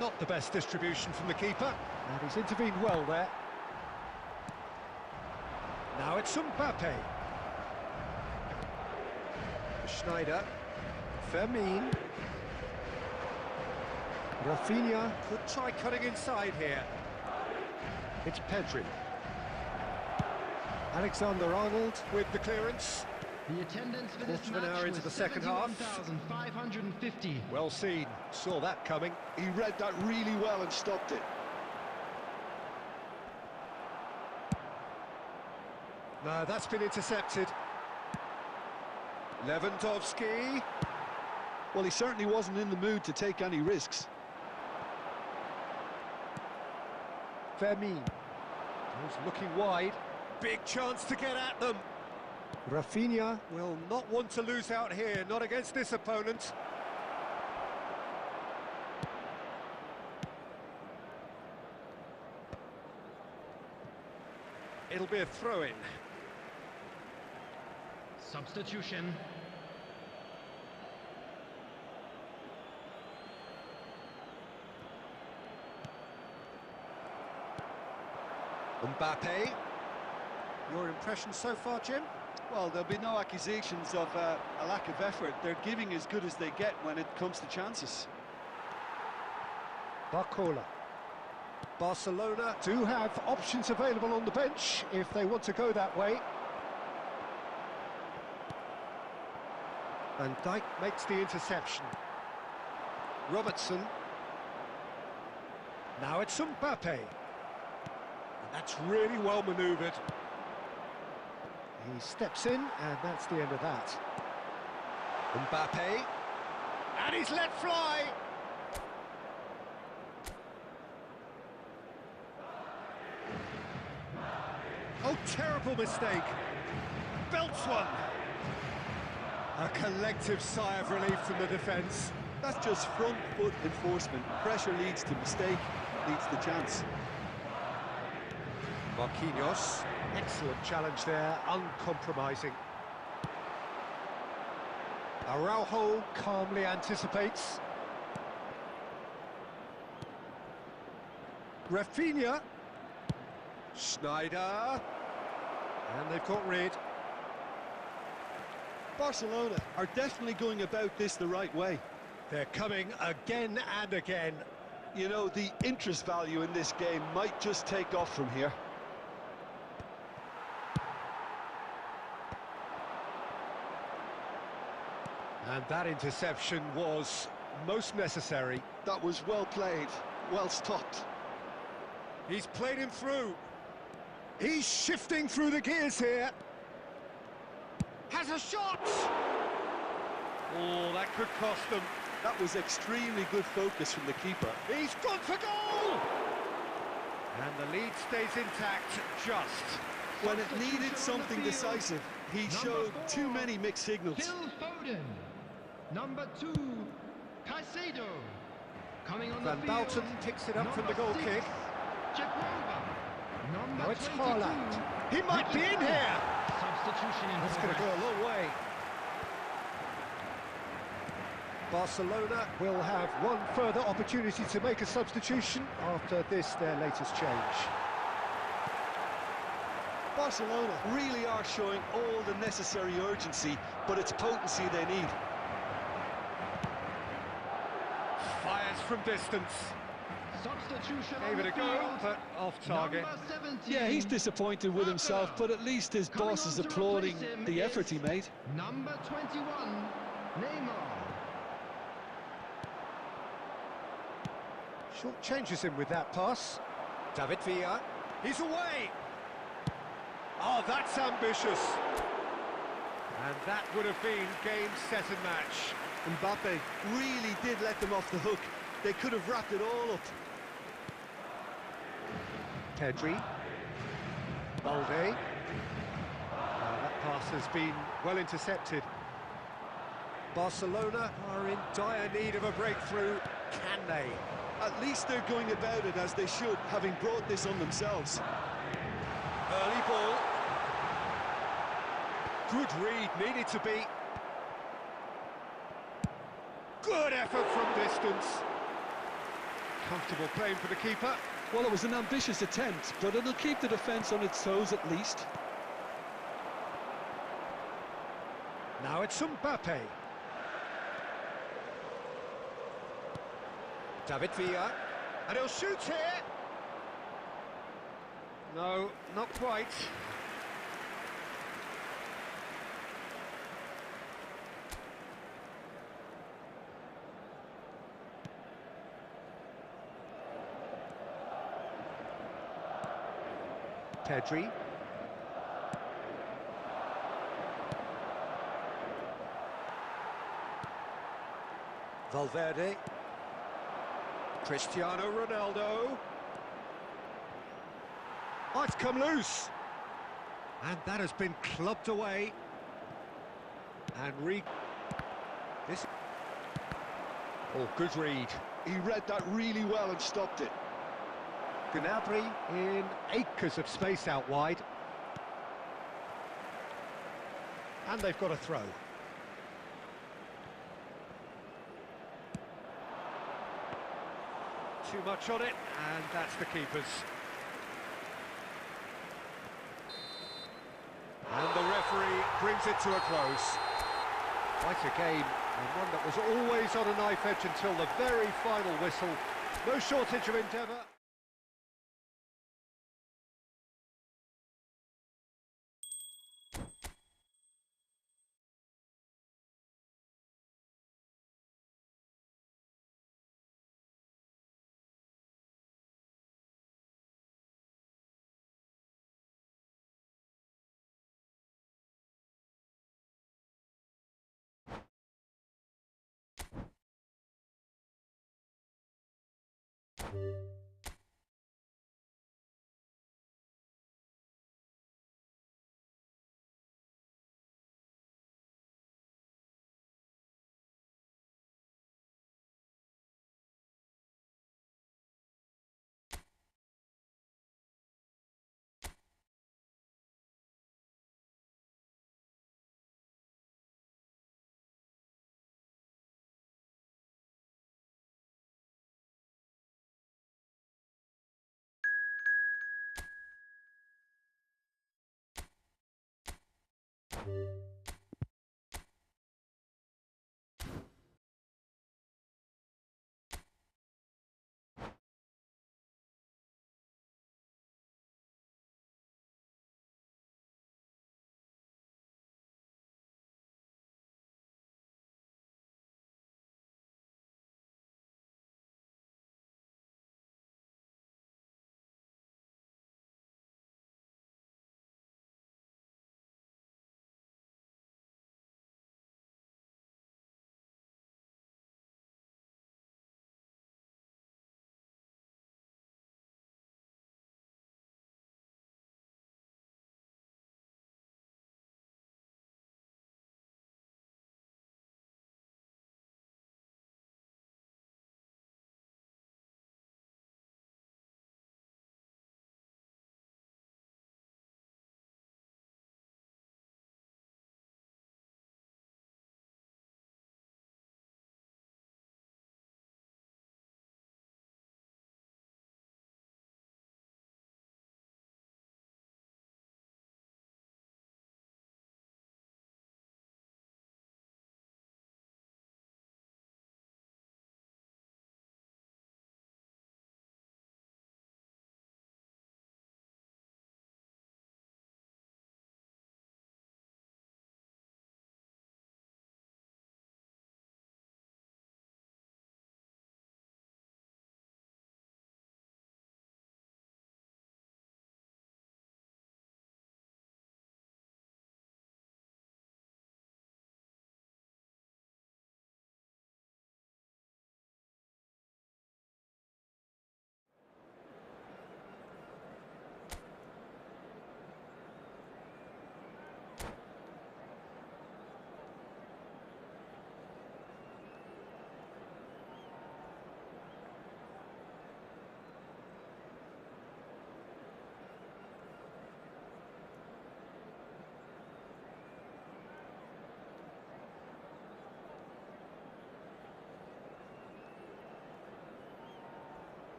Not the best distribution from the keeper, and he's intervened well there. Now it's Mbappe. Schneider. Fermin. Rafinha could try cutting inside here. It's Pedri. Alexander-Arnold with the clearance. The attendance for this Quarter of an match hour was into the second half. 71,550. Well seen, saw that coming. He read that really well and stopped it. No, that's been intercepted. Lewandowski. Well, he certainly wasn't in the mood to take any risks. Fermin. He's looking wide. Big chance to get at them. Rafinha will not want to lose out here, not against this opponent. It'll be a throw-in. Substitution. Mbappe. Your impression so far, Jim? Well, there'll be no accusations of a lack of effort. They're giving as good as they get when it comes to chances. Barcola. Barcelona do have options available on the bench if they want to go that way. Van Dijk makes the interception. Robertson. Now it's Mbappe. And that's really well manoeuvred. He steps in, and that's the end of that. Mbappe. And he's let fly! Oh, terrible mistake. Belts one. A collective sigh of relief from the defence. That's just front foot enforcement. Pressure leads to mistake, leads to chance. Marquinhos. Excellent challenge there, uncompromising. Araujo calmly anticipates. Rafinha. Schneider. And they've got rid. Barcelona are definitely going about this the right way. They're coming again and again. You know, the interest value in this game might just take off from here. And that interception was most necessary. That was well played, well stopped. He's played him through. He's shifting through the gears here. Has a shot! Oh, that could cost them. That was extremely good focus from the keeper. He's gone for goal! And the lead stays intact, just. When it needed something decisive, he showed too many mixed signals. Phil Foden. Number 2, Caicedo. Coming on Van the field. Balten picks it up from the goal 6, kick. Chekrova. Number Now it's 22. Haaland. He might be in here! Substitution in That's going to go a long way. Barcelona will have one further opportunity to make a substitution after this, their latest change. Barcelona really are showing all the necessary urgency, but it's potency they need. Fires from distance. Substitution Gave on it a the go, field. but off target. Number 17. Yeah, he's disappointed with himself, but at least his Coming boss is on to applauding replace him the is effort he made. Number 21, Neymar. Short changes him with that pass. David Villa. He's away. Oh, that's ambitious. And that would have been game, set and match. Mbappe really did let them off the hook. They could have wrapped it all up. Pedri. Balde. That pass has been well intercepted. Barcelona are in dire need of a breakthrough. Can they? At least they're going about it as they should, having brought this on themselves. Early ball. Good read, needed to be. Good effort from distance. Comfortable playing for the keeper. Well, it was an ambitious attempt, but it'll keep the defence on its toes at least. Now it's Mbappe. David Villa. And he'll shoot here. No, not quite. Pedri. Valverde. Cristiano Ronaldo. Oh, it's come loose. And that has been clubbed away. And this. Oh, good read. He read that really well and stopped it. Gnabry in acres of space out wide. And they've got a throw. Too much on it, and that's the keeper's. And the referee brings it to a close. Quite a game, and one that was always on a knife edge until the very final whistle. No shortage of endeavour.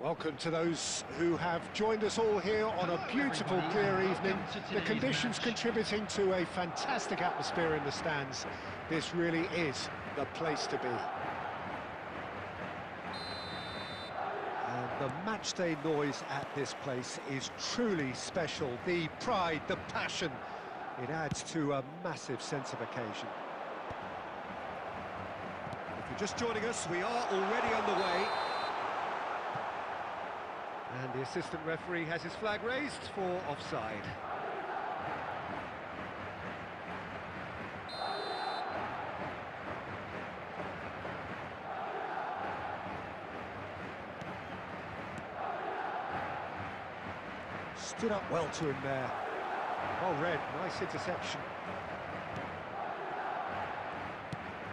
Welcome to those who have joined us all here on a beautiful, clear evening. The conditions contributing to a fantastic atmosphere in the stands. This really is the place to be. And the matchday noise at this place is truly special. The pride, the passion, it adds to a massive sense of occasion. If you're just joining us, we are already underway. And the assistant referee has his flag raised for offside. Stood up well to him there. Well read, nice interception.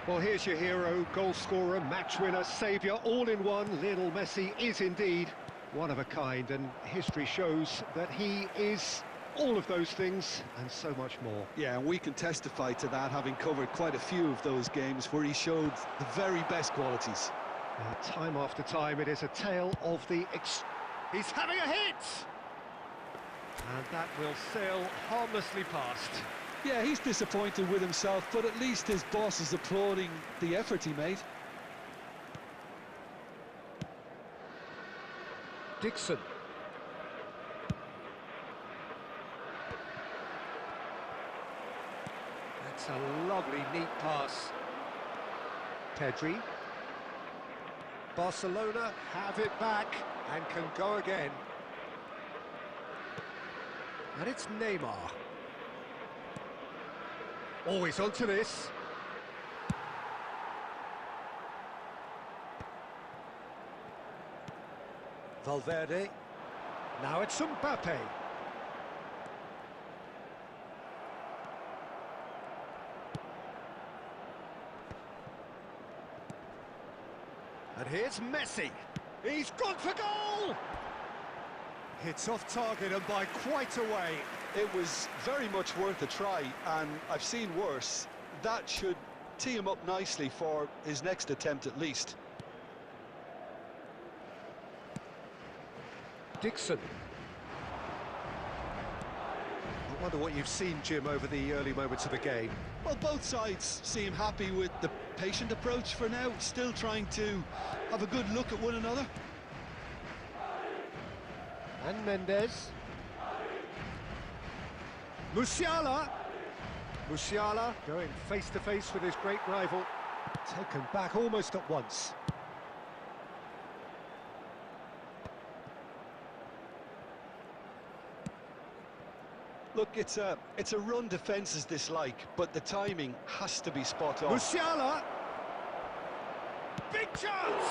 Well, here's your hero, goal scorer, match winner, saviour, all in one. Lionel Messi is indeed one of a kind, and history shows that he is all of those things and so much more. Yeah, and we can testify to that, having covered quite a few of those games where he showed the very best qualities. Time after time, it is a tale of the... He's having a hit! And that will sail harmlessly past. Yeah, he's disappointed with himself, but at least his boss is applauding the effort he made. Dixon. That's a lovely, neat pass. Pedri. Barcelona have it back and can go again. And it's Neymar. Always onto this. Valverde. Now it's Mbappe. And here's Messi. He's gone for goal! It's off target and by quite a way. It was very much worth a try, and I've seen worse. That should tee him up nicely for his next attempt at least. Dixon. I wonder what you've seen, Jim, over the early moments of the game. Well, both sides seem happy with the patient approach for now, still trying to have a good look at one another. And Mendes. Musiala. Musiala going face-to-face with his great rival. Taken back almost at once. Look, it's a run defence dislike, but the timing has to be spot on. Musiala! Big chance!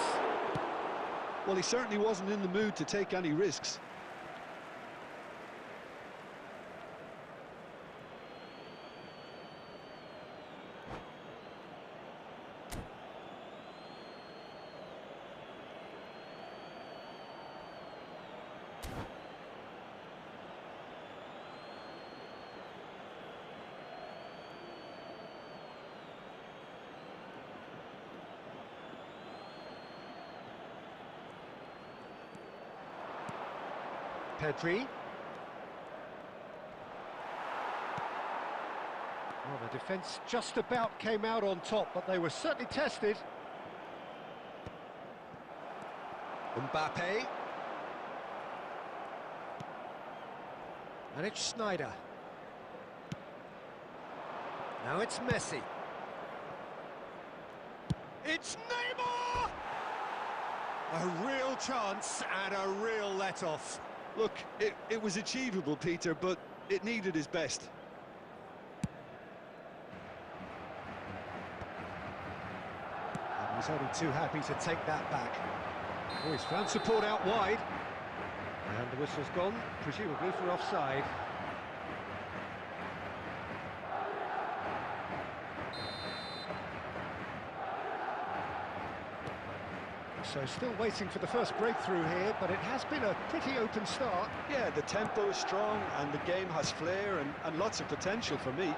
Well, he certainly wasn't in the mood to take any risks. Pedri. Well, the defence just about came out on top, but they were certainly tested. Mbappe. And it's Sneijder. Now it's Messi. It's Neymar! A real chance and a real let-off. Look, it was achievable, Peter, but it needed his best. And he's only too happy to take that back. Oh, he's found support out wide. And the whistle's gone, presumably for offside. So still waiting for the first breakthrough here, but it has been a pretty open start. Yeah, the tempo is strong and the game has flair and lots of potential for me.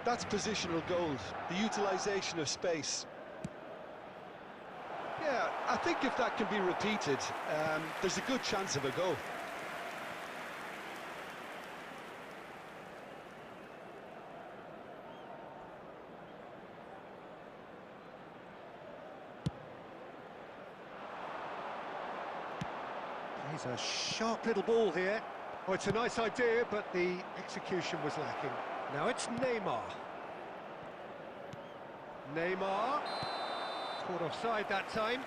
That's positional gold, the utilisation of space. Yeah, I think if that can be repeated, there's a good chance of a goal. He's a sharp little ball here. Oh, it's a nice idea, but the execution was lacking. Now it's Neymar. Neymar. Caught offside that time.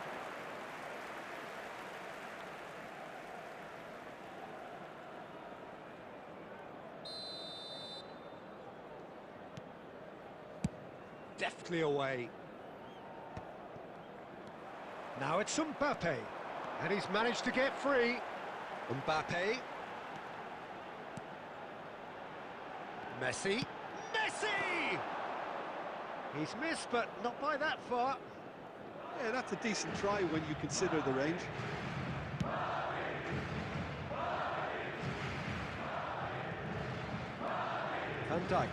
Deftly away. Now it's Mbappe. And he's managed to get free. Mbappe. Messi. Messi! He's missed, but not by that far. Yeah, that's a decent try when you consider the range. Van Dijk.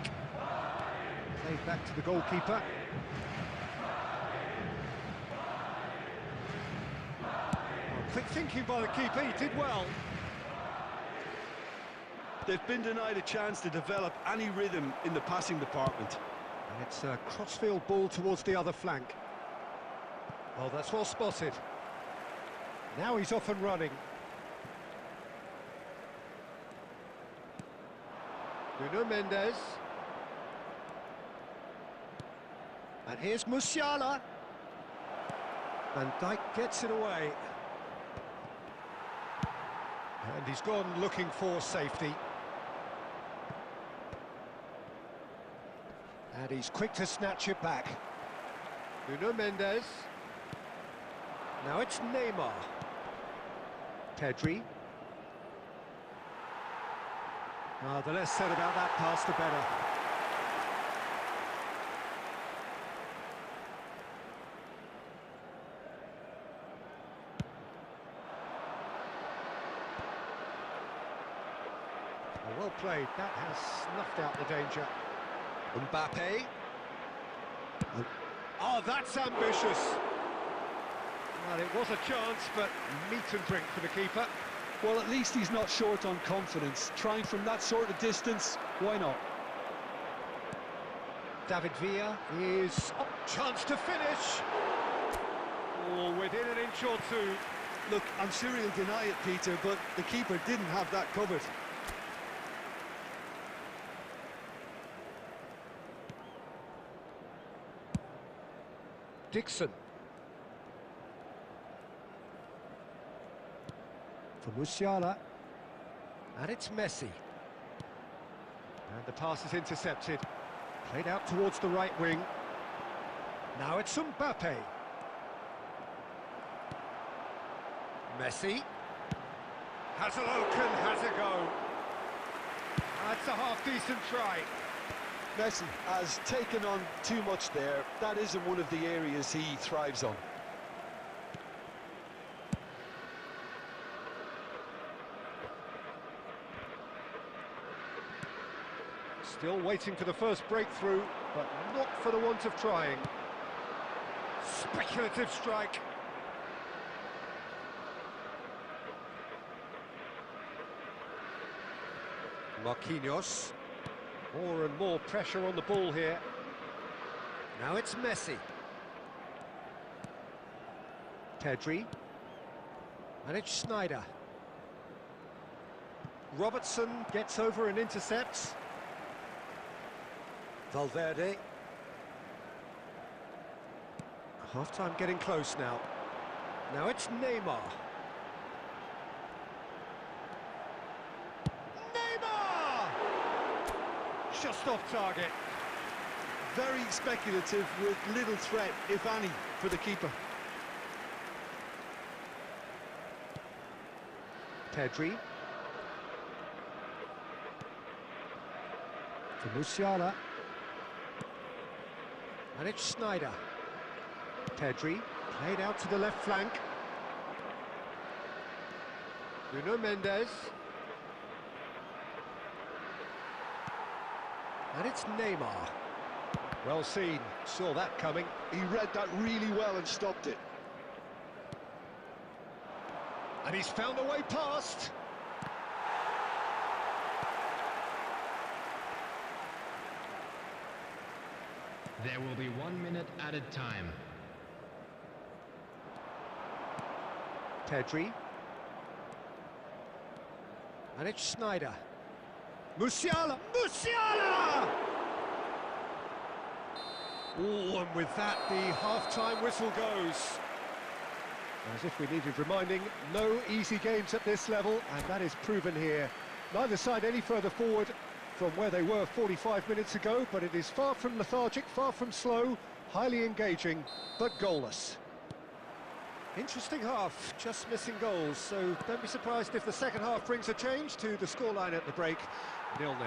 Played back to the goalkeeper. Quick thinking by the keeper, he did well. They've been denied a chance to develop any rhythm in the passing department. And it's a crossfield ball towards the other flank. Oh, that's well spotted. Now he's off and running. Nuno Mendes. And here's Musiala. Van Dijk gets it away. And he's gone looking for safety. And he's quick to snatch it back. Nuno Mendes. Now it's Neymar. Pedri. The less said about that pass, the better. Well played, that has snuffed out the danger. Mbappe. Oh, that's ambitious. Well, it was a chance, but meat and drink for the keeper. Well, at least he's not short on confidence. Trying from that sort of distance, why not? David Villa is... Oh, chance to finish. Oh, within an inch or two. Look, I'm sure he'll deny it, Peter, but the keeper didn't have that covered. Dixon. For Musiala. And it's Messi. And the pass is intercepted. Played out towards the right wing. Now it's Mbappe. Messi. Has a look and has a go. That's a half-decent try. Messi has taken on too much there. That isn't one of the areas he thrives on. Still waiting for the first breakthrough, but not for the want of trying. Speculative strike. Marquinhos. More and more pressure on the ball here. Now it's Messi. Pedri. And it's Schneider. Robertson gets over and intercepts. Valverde. Half-time getting close now. Now it's Neymar. Neymar! Just off target. Very speculative with little threat, if any, for the keeper. Pedri. For Musiala. And it's Schneider. Pedri, played out to the left flank. Nuno Mendes. And it's Neymar. Well seen, saw that coming. He read that really well and stopped it. And he's found a way past. There will be 1 minute added time. Pedri. And it's Snyder. Musiala! Musiala! Oh, and with that, the half-time whistle goes. As if we needed reminding, no easy games at this level, and that is proven here. Neither side any further forward from where they were 45 minutes ago, but it is far from lethargic, far from slow, highly engaging, but goalless. Interesting half, just missing goals, so don't be surprised if the second half brings a change to the scoreline at the break, 0-0.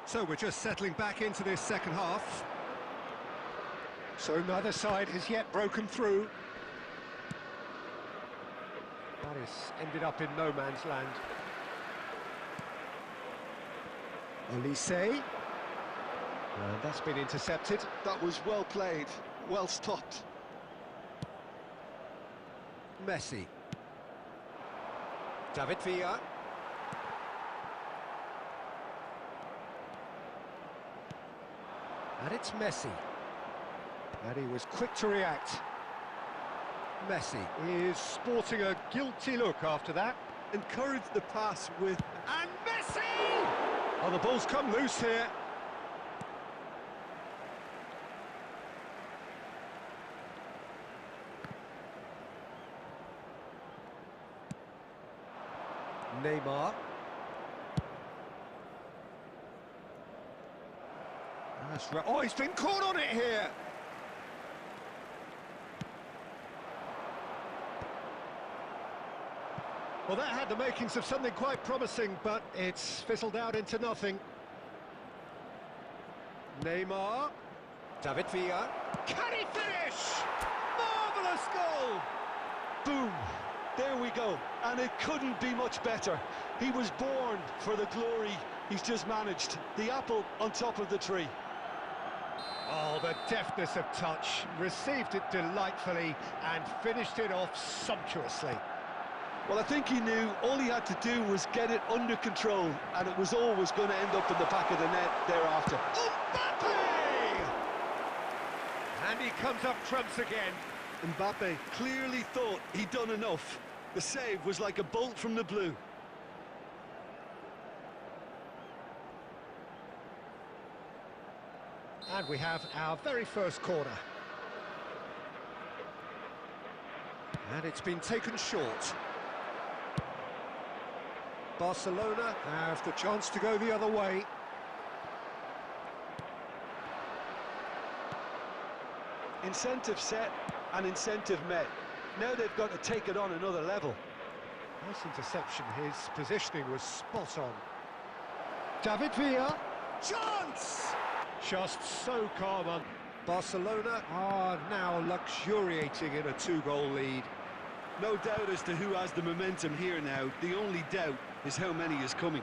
So we're just settling back into this second half. So neither side has yet broken through. That has ended up in no man's land. Olise. And that's been intercepted. That was well played, well stopped. Messi. David Villa. And it's Messi. And he was quick to react. Messi is sporting a guilty look after that. Encouraged the pass with... And Messi! Oh, the ball's come loose here. Neymar. That's right. Oh, he's been caught on it here. Well, that had the makings of something quite promising, but it's fizzled out into nothing. Neymar. David Villa. Can he finish? Marvellous goal! Boom! There we go, and it couldn't be much better. He was born for the glory he's just managed. The apple on top of the tree. Oh, the deftness of touch. Received it delightfully and finished it off sumptuously. Well, I think he knew all he had to do was get it under control, and it was always going to end up in the back of the net thereafter. Mbappe! And he comes up trumps again. Mbappe clearly thought he'd done enough. The save was like a bolt from the blue. And we have our very first corner. And it's been taken short. Barcelona have the chance to go the other way. Incentive set and incentive met. Now they've got to take it on another level. Nice interception, his positioning was spot on. David Villa, chance! Just so calm on. Barcelona are now luxuriating in a 2-goal lead. No doubt as to who has the momentum here now. The only doubt is how many is coming.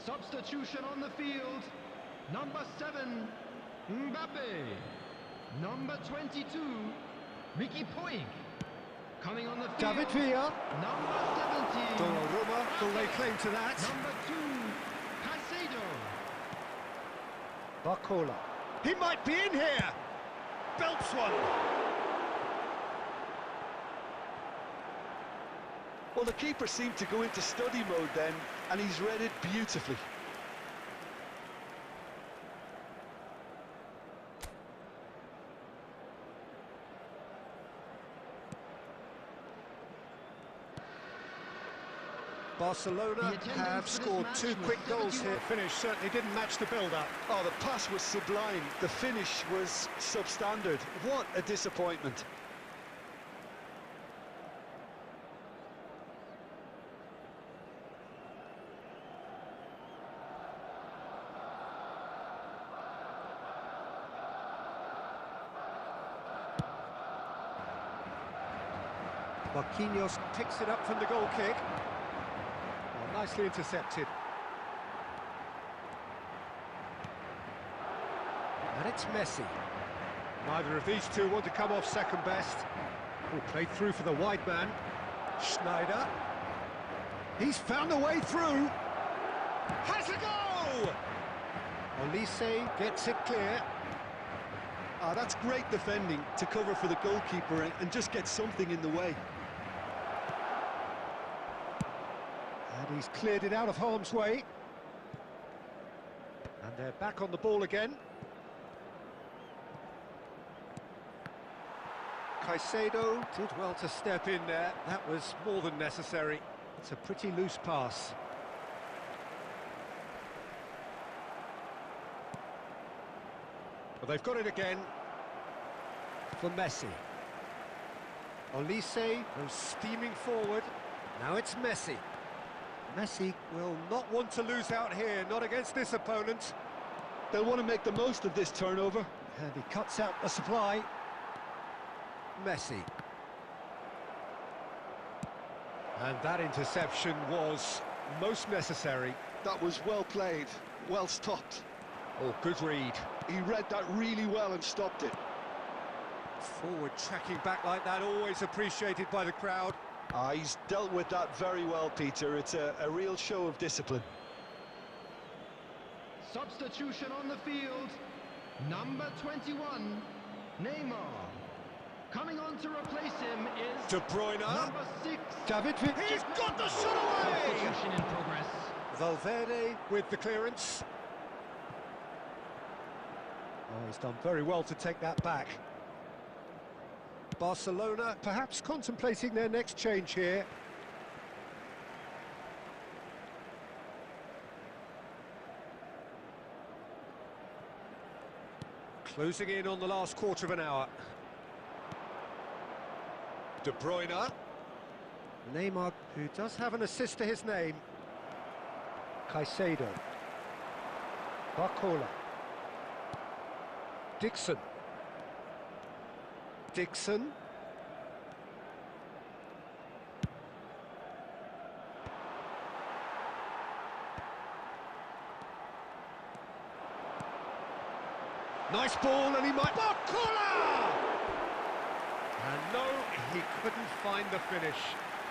Substitution on the field. Number 7, Mbappe. Number 22, Ricky Puig. Coming on the field. David Villa. Number 17. Donnarumma will lay claim to that. Number 2, Caicedo. Barcola. He might be in here. Belts one. Well, the keeper seemed to go into study mode then, and he's read it beautifully. Barcelona have scored two quick goals here. The finish certainly didn't match the build-up. Oh, the pass was sublime. The finish was substandard. What a disappointment. Marquinhos picks it up from the goal kick. Oh, nicely intercepted. And it's Messi. Neither of these two want to come off second best. Oh, played through for the wide man. Schneider. He's found a way through. Has a go! Olise gets it clear. Ah, that's great defending to cover for the goalkeeper and just get something in the way. And he's cleared it out of harm's way. And they're back on the ball again. Caicedo did well to step in there. That was more than necessary. It's a pretty loose pass. Well, they've got it again for Messi. Olise goes steaming forward. Now it's Messi. Messi will not want to lose out here, not against this opponent. They'll want to make the most of this turnover. And he cuts out the supply. Messi. And that interception was most necessary. That was well played, well stopped. Oh, good read. He read that really well and stopped it. Forward tracking back like that, always appreciated by the crowd. He's dealt with that very well, Peter. It's a real show of discipline. Substitution on the field. Number 21, Neymar. Coming on to replace him is De Bruyne. number 6. David. He's got the shot away! Substitution in progress. Valverde with the clearance. Oh, he's done very well to take that back. Barcelona perhaps contemplating their next change here. Closing in on the last quarter of an hour. De Bruyne. Neymar, who does have an assist to his name. Caicedo. Barcola. Dixon. Dixon. Nice ball, and he might... Barcola! And no, he couldn't find the finish.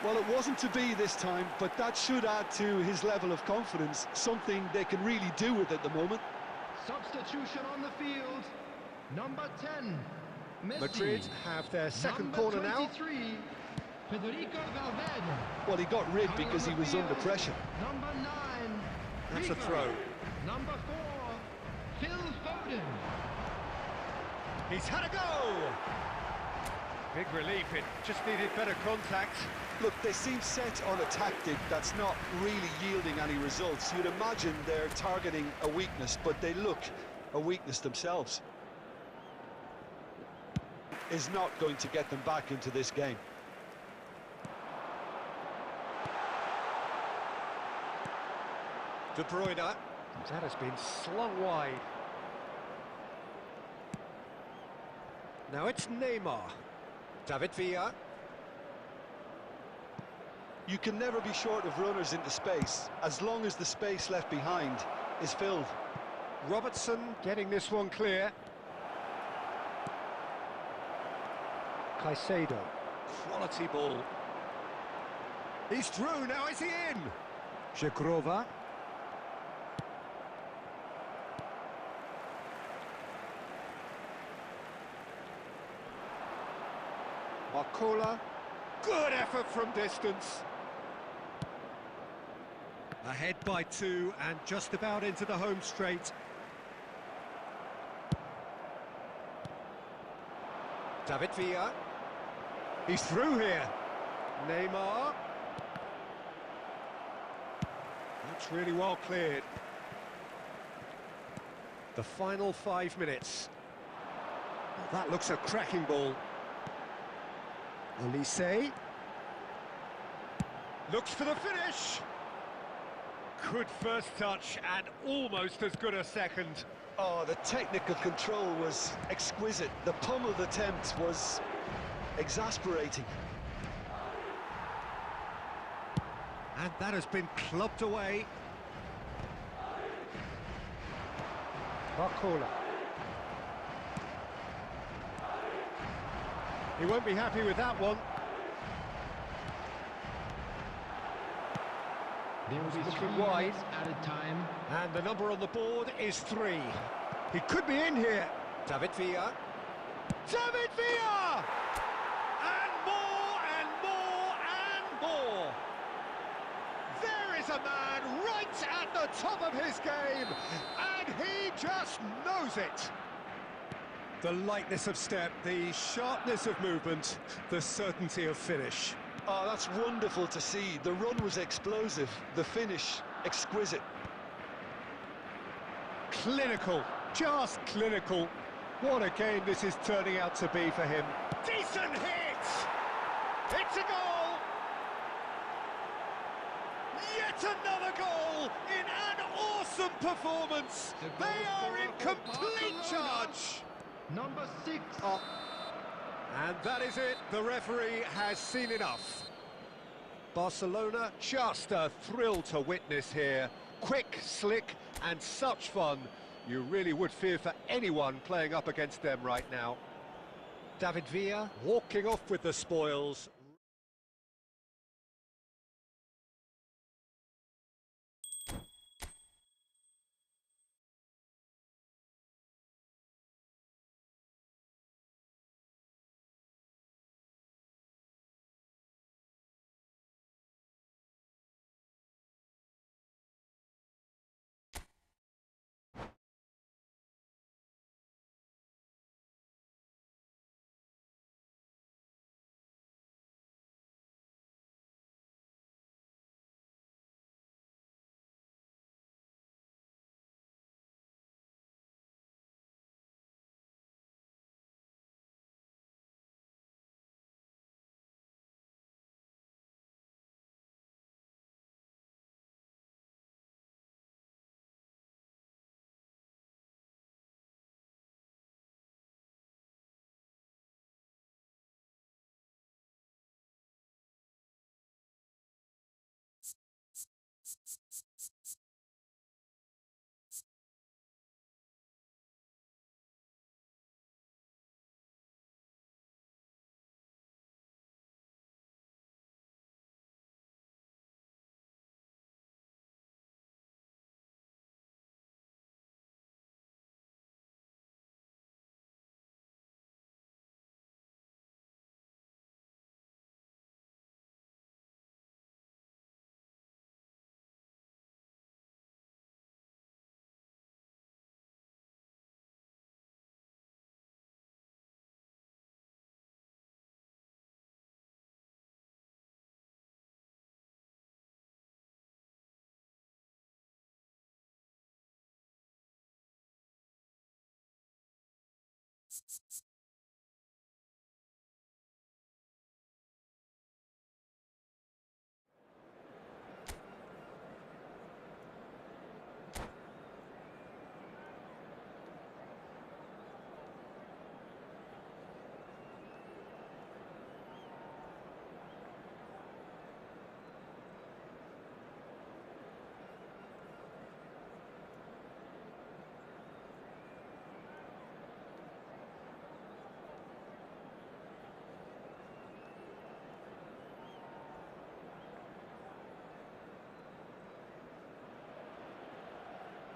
Well, it wasn't to be this time, but that should add to his level of confidence, something they can really do with at the moment. Substitution on the field. Number 10, Messi. Madrid have their second corner now. Number 23, Federico Valverde. Well, he got rid because he was under pressure. Number 9, That's a Rico. throw. Number 4, Phil Foden. He's had a go! Big relief, it just needed better contact. Look, they seem set on a tactic that's not really yielding any results. You'd imagine they're targeting a weakness, but they look a weakness themselves. Is not going to get them back into this game. De Bruyne. That has been slung wide. Now it's Neymar. David Villa. You can never be short of runners into space, as long as the space left behind is filled. Robertson getting this one clear. Caicedo. Quality ball. He's through, now is he in? Żegrova. Barcola. Good effort from distance. Ahead by 2 and just about into the home straight. David Villa. He's through here. Neymar. That's really well cleared. The final 5 minutes. Well, that looks a cracking ball. Olise. Looks for the finish. Good first touch and almost as good a second. Oh, the technical control was exquisite. The pummeled attempt was exasperating. And that has been clubbed away. Barcola. He won't be happy with that one. There will be Looking 3 wide. minutes added time. And the number on the board is 3. He could be in here. David Villa. David Villa! And more and more and more. There is a man right at the top of his game, and he just knows it. The lightness of step, the sharpness of movement, the certainty of finish. Oh, that's wonderful to see. The run was explosive, the finish exquisite. Clinical, just clinical. What a game this is turning out to be for him. Decent hit! It's a goal! Yet another goal in an awesome performance. The goal They are in scorer for complete Barcelona. charge. Number 6. And that is it. The referee has seen enough. Barcelona, just a thrill to witness here. Quick, slick, and such fun. You really would fear for anyone playing up against them right now. David Villa walking off with the spoils.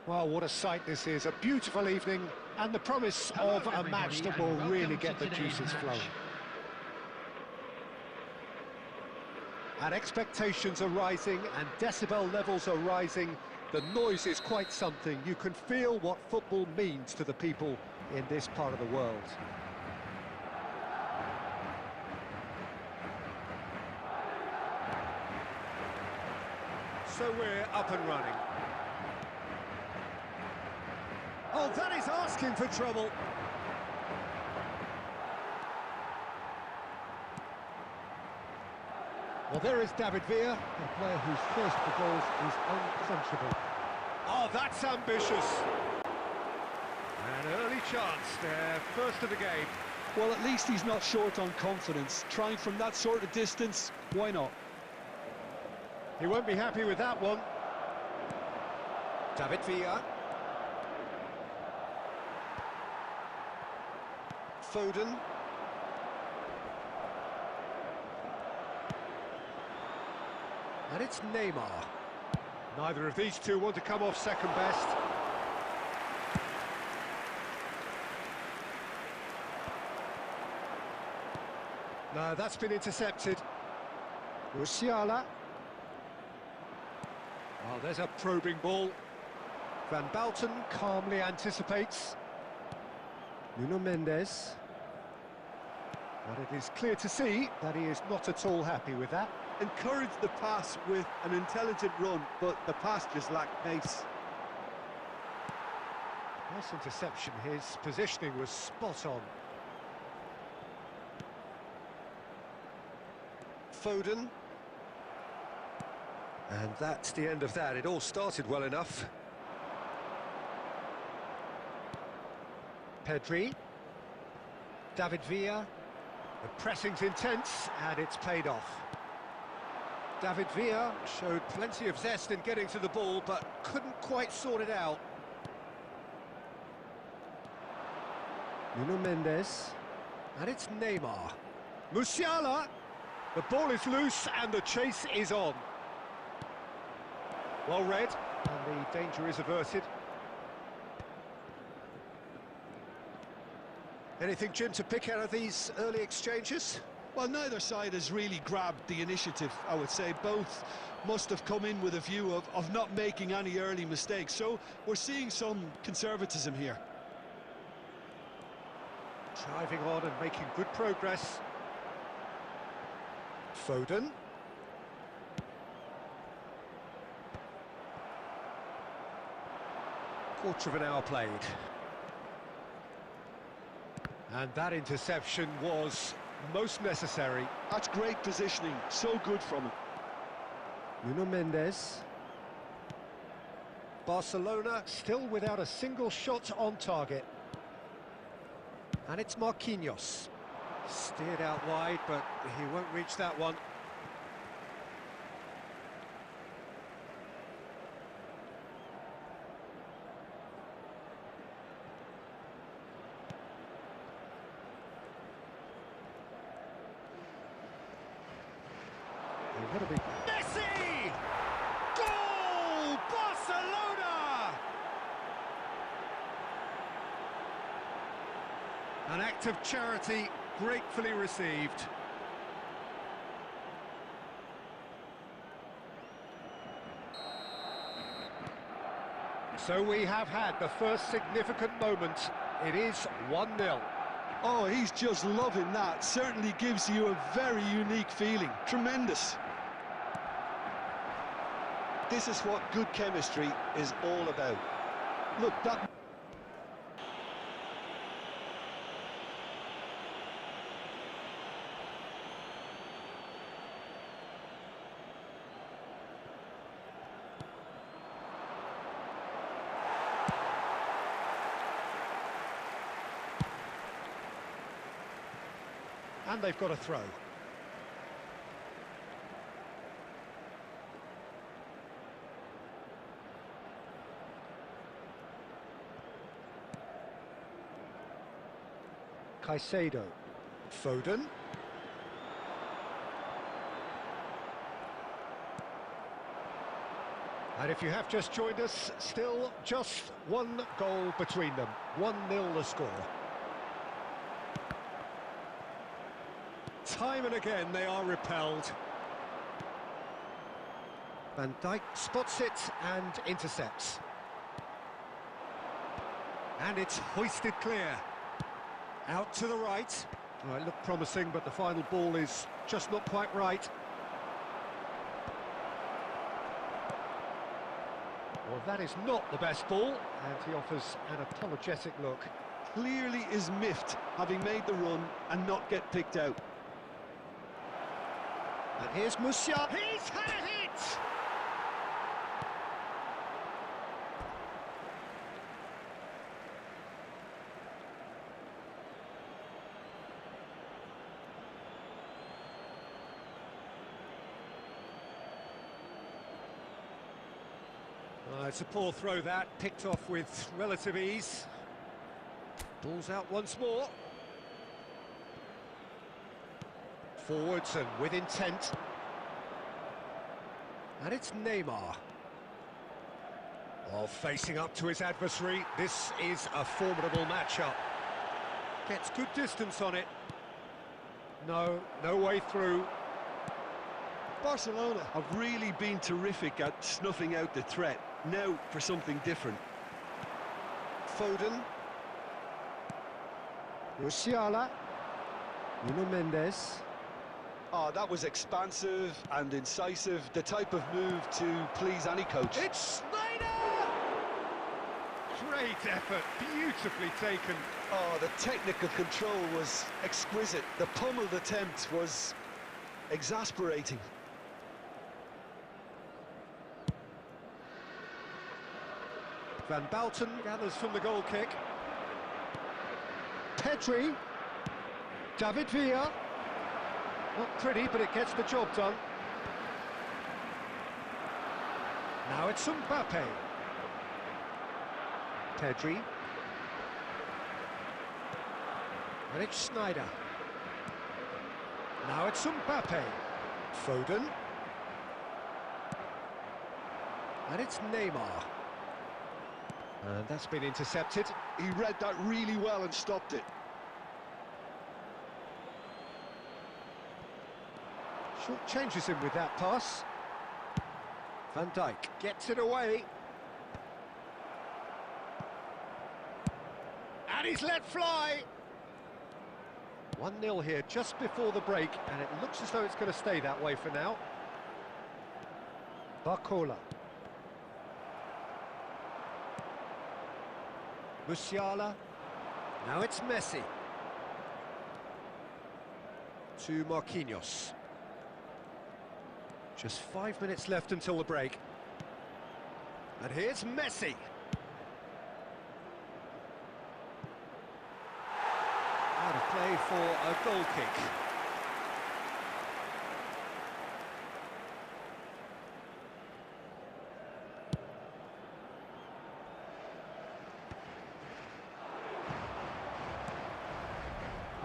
Well, what a sight this is. A beautiful evening and the promise of a match that will really get the juices flowing. And expectations are rising and decibel levels are rising. The noise is quite something. You can feel what football means to the people in this part of the world. So we're up and running. Oh, that is asking for trouble. Well, there is David Villa, a player whose thirst for goals is unquenchable. Oh, that's ambitious. An early chance there, first of the game. Well, at least he's not short on confidence. Trying from that sort of distance, why not? He won't be happy with that one. David Villa. Foden. And it's Neymar. Neither of these two want to come off second best. No, that's been intercepted. Musiala. Oh, there's a probing ball. Van Balten calmly anticipates. Nuno Mendes. But it is clear to see that he is not at all happy with that. Encouraged the pass with an intelligent run, but the pass just lacked pace. Nice interception. His positioning was spot on. Foden. And that's the end of that. It all started well enough. Pedri. David Villa. The pressing's intense, and it's paid off. David Villa showed plenty of zest in getting to the ball, but couldn't quite sort it out. Nuno Mendes. And it's Neymar. Musiala. The ball is loose, and the chase is on. Well read, and the danger is averted. Anything, Jim, to pick out of these early exchanges? Well, neither side has really grabbed the initiative, I would say. Both must have come in with a view of not making any early mistakes. So we're seeing some conservatism here. Driving on and making good progress. Foden. Quarter of an hour played. And that interception was most necessary. That's great positioning, so good from him. Nuno Mendes. Barcelona still without a single shot on target. And it's Marquinhos. Steered out wide, but he won't reach that one. Messi! Goal! Barcelona! An act of charity gratefully received. So we have had the first significant moment. It is 1-0. Oh, he's just loving that. Certainly gives you a very unique feeling. Tremendous. This is what good chemistry is all about. Look, that... And they've got a throw. Caicedo. Foden. And if you have just joined us, still just one goal between them. 1-0 the score. Time and again they are repelled. Van Dijk spots it and intercepts. And it's hoisted clear. Out to the right. Oh, it looked promising, but the final ball is just not quite right. Well, that is not the best ball, and he offers an apologetic look. Clearly is miffed, having made the run and not get picked out. And here's Musiala. He's had a hit! It's a poor throw that, picked off with relative ease. Ball's out once more. Forwards and with intent. And it's Neymar. While facing up to his adversary, this is a formidable matchup. Gets good distance on it. No way through. Barcelona have really been terrific at snuffing out the threat. Now for something different. Foden. Musiala. Nuno Mendes. Oh, that was expansive and incisive, the type of move to please any coach. It's Snyder! Great effort, beautifully taken. Oh, the technical control was exquisite. The pummeled attempt was exasperating. Van Balten gathers from the goal kick. Pedri. David Villa. Not pretty, but it gets the job done. Now it's Mbappe. Pedri. And it's Snyder. Now it's Mbappe. Foden. And it's Neymar. And that's been intercepted. He read that really well and stopped it. Short changes him with that pass. Van Dijk gets it away. And he's let fly. 1-0 here just before the break, and it looks as though it's going to stay that way for now. Barcola. Musiala. Now it's Messi. To Marquinhos. Just 5 minutes left until the break. And here's Messi. Out of play for a goal kick.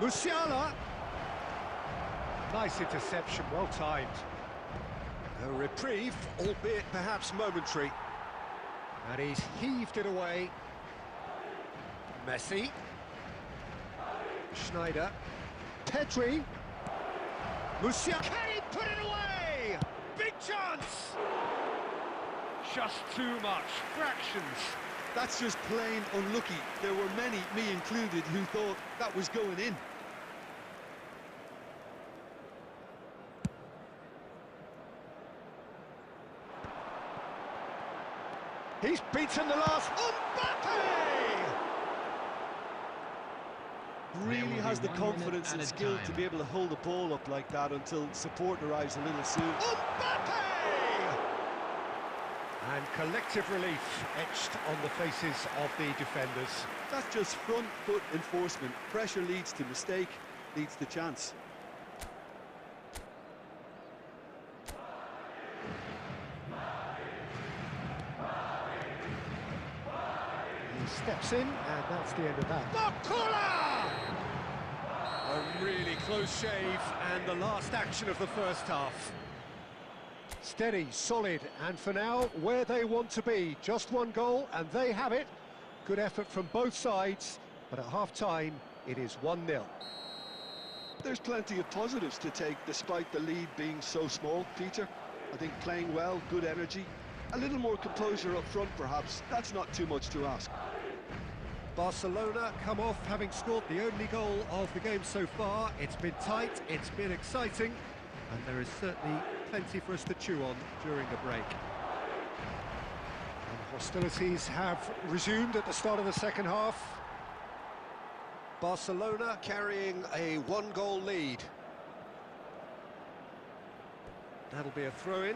Musiala. Nice interception, well timed. A reprieve, albeit perhaps momentary. And he's heaved it away. Messi. Schneider. Pedri. Musiala. Can he put it away? Big chance! Just too much. Fractions. That's just plain unlucky. There were many, me included, who thought that was going in. He's beaten the last. Mbappe! Really has the confidence and skill to be able to hold the ball up like that until support arrives a little soon. Mbappe! And collective relief etched on the faces of the defenders. That's just front foot enforcement. Pressure leads to mistake, leads to chance. He steps in, and that's the end of that. Barcola! A really close shave, and the last action of the first half. Steady, solid, and for now, where they want to be. Just one goal, and they have it. Good effort from both sides, but at half-time, it is 1-0. There's plenty of positives to take, despite the lead being so small, Peter. I think playing well, good energy, a little more composure up front, perhaps. That's not too much to ask. Barcelona come off having scored the only goal of the game so far. It's been tight, it's been exciting, and there is certainly plenty for us to chew on during the break. And Hostilities have resumed at the start of the second half. Barcelona carrying a one-goal lead. That'll be a throw-in.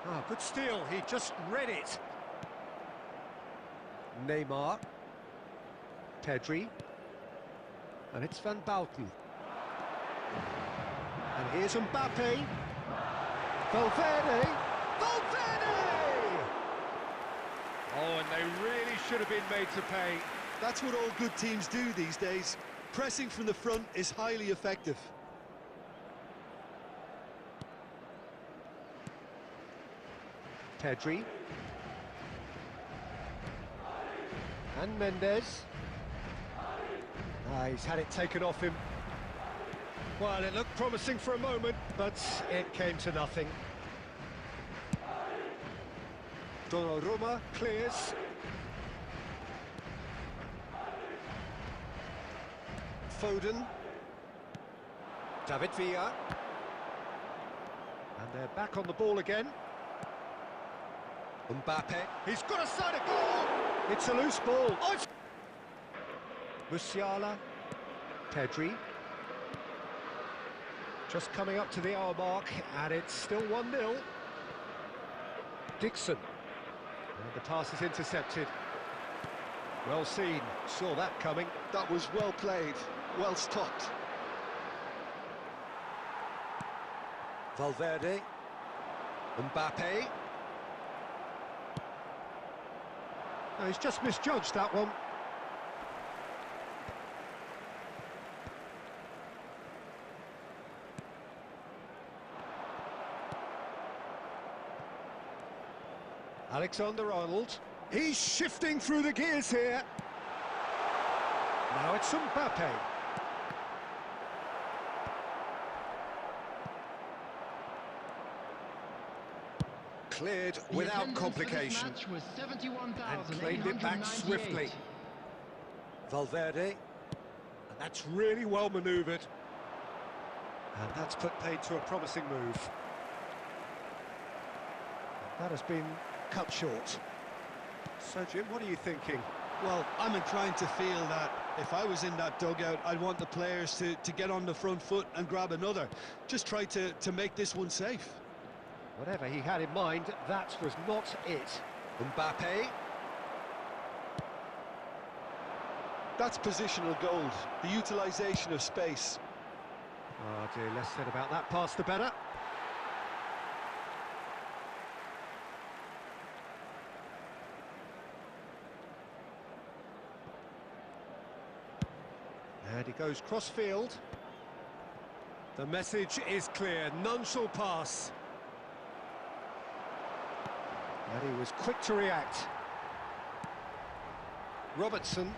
Ah, good steal, he just read it. Neymar. Pedri. And it's Van Bauten. And here's Mbappe. Valverde. Valverde! Oh, and they really should have been made to pay. That's what all good teams do these days. Pressing from the front is highly effective. Pedri. And Mendes. He's had it taken off him. Well, it looked promising for a moment, but it came to nothing. Donnarumma clears. Foden. David Villa. And they're back on the ball again. Mbappe. He's got a side of goal! It's a loose ball. Oh, Musiala. Pedri. Just coming up to the hour mark, and it's still 1-0. Dixon. And the pass is intercepted. Well seen, saw that coming. That was well played, well stopped. Valverde. Mbappe. No, he's just misjudged that one. Alexander-Arnold. He's shifting through the gears here. Now it's Mbappe. Cleared without complication. And claimed it back swiftly. Valverde. And that's really well manoeuvred. And that's put paid to a promising move. That has been cut short. So, Jim, what are you thinking? Well, I'm inclined to feel that if I was in that dugout, I'd want the players to get on the front foot and grab another. Just try to make this one safe. Whatever he had in mind, that was not it. Mbappe. That's positional gold, the utilisation of space. Oh dear, less said about that pass the better. And he goes cross-field. The message is clear, none shall pass. And he was quick to react. Robertson.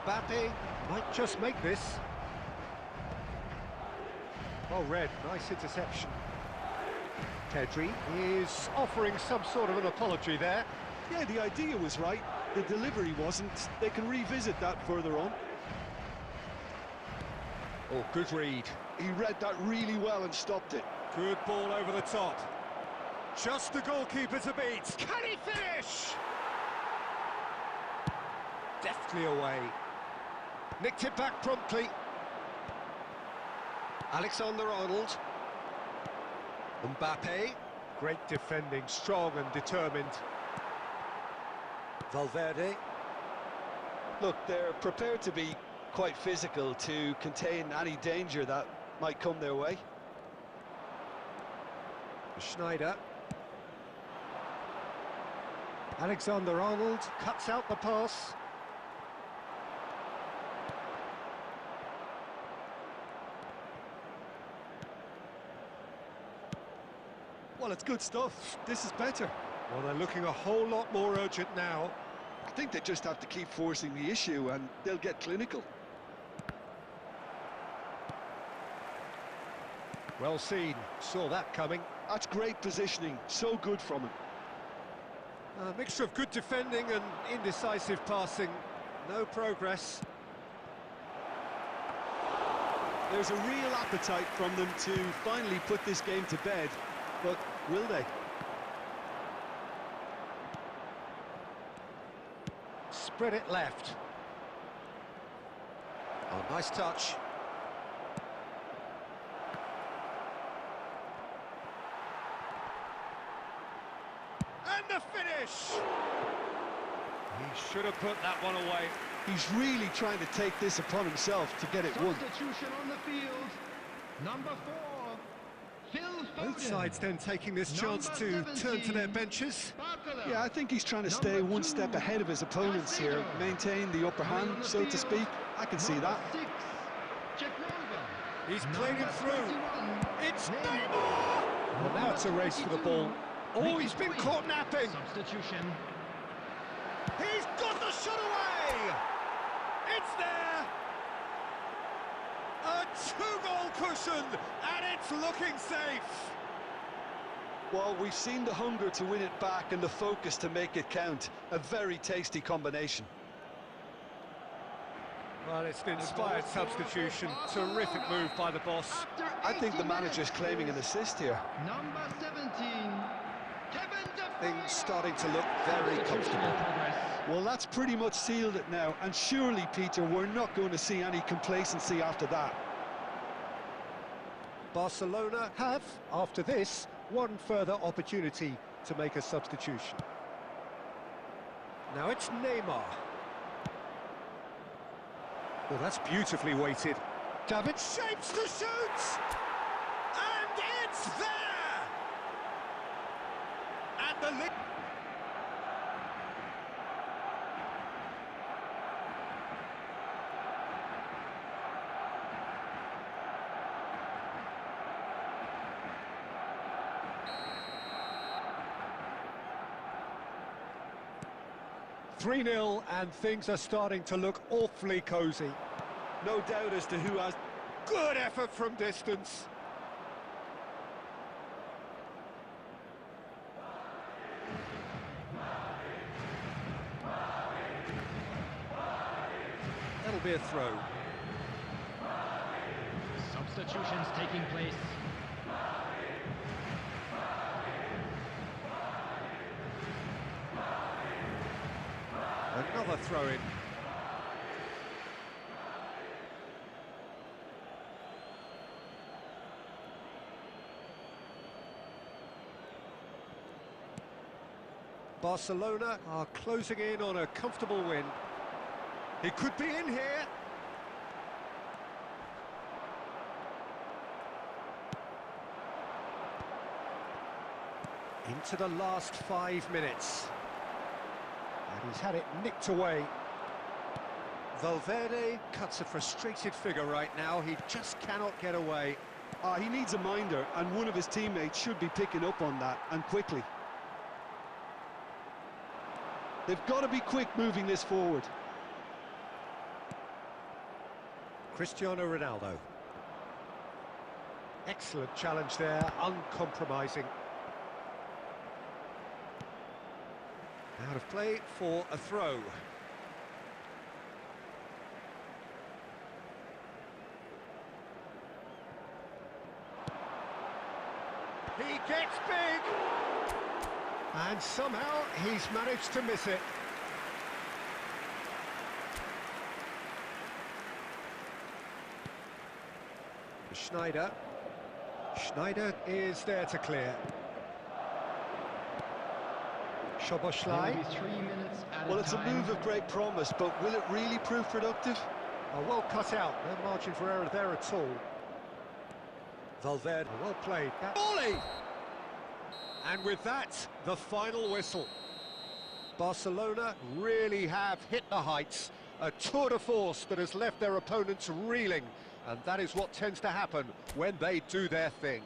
Mbappe might just make this. Well read, nice interception. Pedri is offering some sort of an apology there. Yeah, the idea was right, the delivery wasn't. They can revisit that further on. Oh, good read. He read that really well and stopped it. Good ball over the top. Just the goalkeeper to beat. Can he finish? Deftly away. Nicked it back promptly. Alexander-Arnold. Mbappe. Great defending, strong and determined. Valverde. Look, they're prepared to be quite physical to contain any danger that might come their way. Schneider. Alexander-Arnold cuts out the pass. Well, it's good stuff. This is better. Well, they're looking a whole lot more urgent now. I think they just have to keep forcing the issue and they'll get clinical. Well seen, saw that coming. That's great positioning, so good from him. A mixture of good defending and indecisive passing. No progress. There's a real appetite from them to finally put this game to bed, but will they? Spread it left. Oh, nice touch. And the finish! He should have put that one away. He's really trying to take this upon himself to get it won. Substitution on the field. Number 4, Phil Foden. Both sides then taking this chance to Number turn to their 17, benches. Barcola. Yeah, I think he's trying to stay Number one 2, step ahead of his opponents here, Caicedo. maintain the upper Coming hand, on the so to field, speak. I can see number that. 6, Chequova. He's played him through. 21, It's Neymar. Neymar! Well, now it's a race for the ball. Oh, Ricky he's been Puig. caught napping. Substitution. He's got the shot away! It's there! A two-goal cushion, and it's looking safe. Well, we've seen the hunger to win it back and the focus to make it count. A very tasty combination. Well, it's an inspired substitution. Terrific move by the boss. I think the manager's claiming an assist here. Number 17, Kevin De Bruyne. Things starting to look very comfortable. Well, that's pretty much sealed it now, and surely, Peter, we're not going to see any complacency after that. Barcelona have, after this, one further opportunity to make a substitution. Now it's Neymar. Well, that's beautifully weighted. David shapes to shoot! And it's there! And the lead... 3-0, and things are starting to look awfully cosy. No doubt as to who has... Good effort from distance. That'll be a throw. Substitutions taking place. Another throw-in. Barcelona are closing in on a comfortable win. He could be in here. Into the last 5 minutes. And he's had it nicked away. Valverde cuts a frustrated figure right now. He just cannot get away. He needs a minder, and one of his teammates should be picking up on that, and quickly. They've got to be quick moving this forward. Cristiano Ronaldo. Excellent challenge there, uncompromising. Out of play for a throw. He gets big! And somehow he's managed to miss it. Schneider. Schneider is there to clear. Szoboszlai. Maybe 3 minutes at Well, a it's a time. move of great promise, but will it really prove productive? Oh, well cut out. No margin for error there at all. Valverde, well played. Volley! And with that, the final whistle. Barcelona really have hit the heights. A tour de force that has left their opponents reeling. And that is what tends to happen when they do their thing.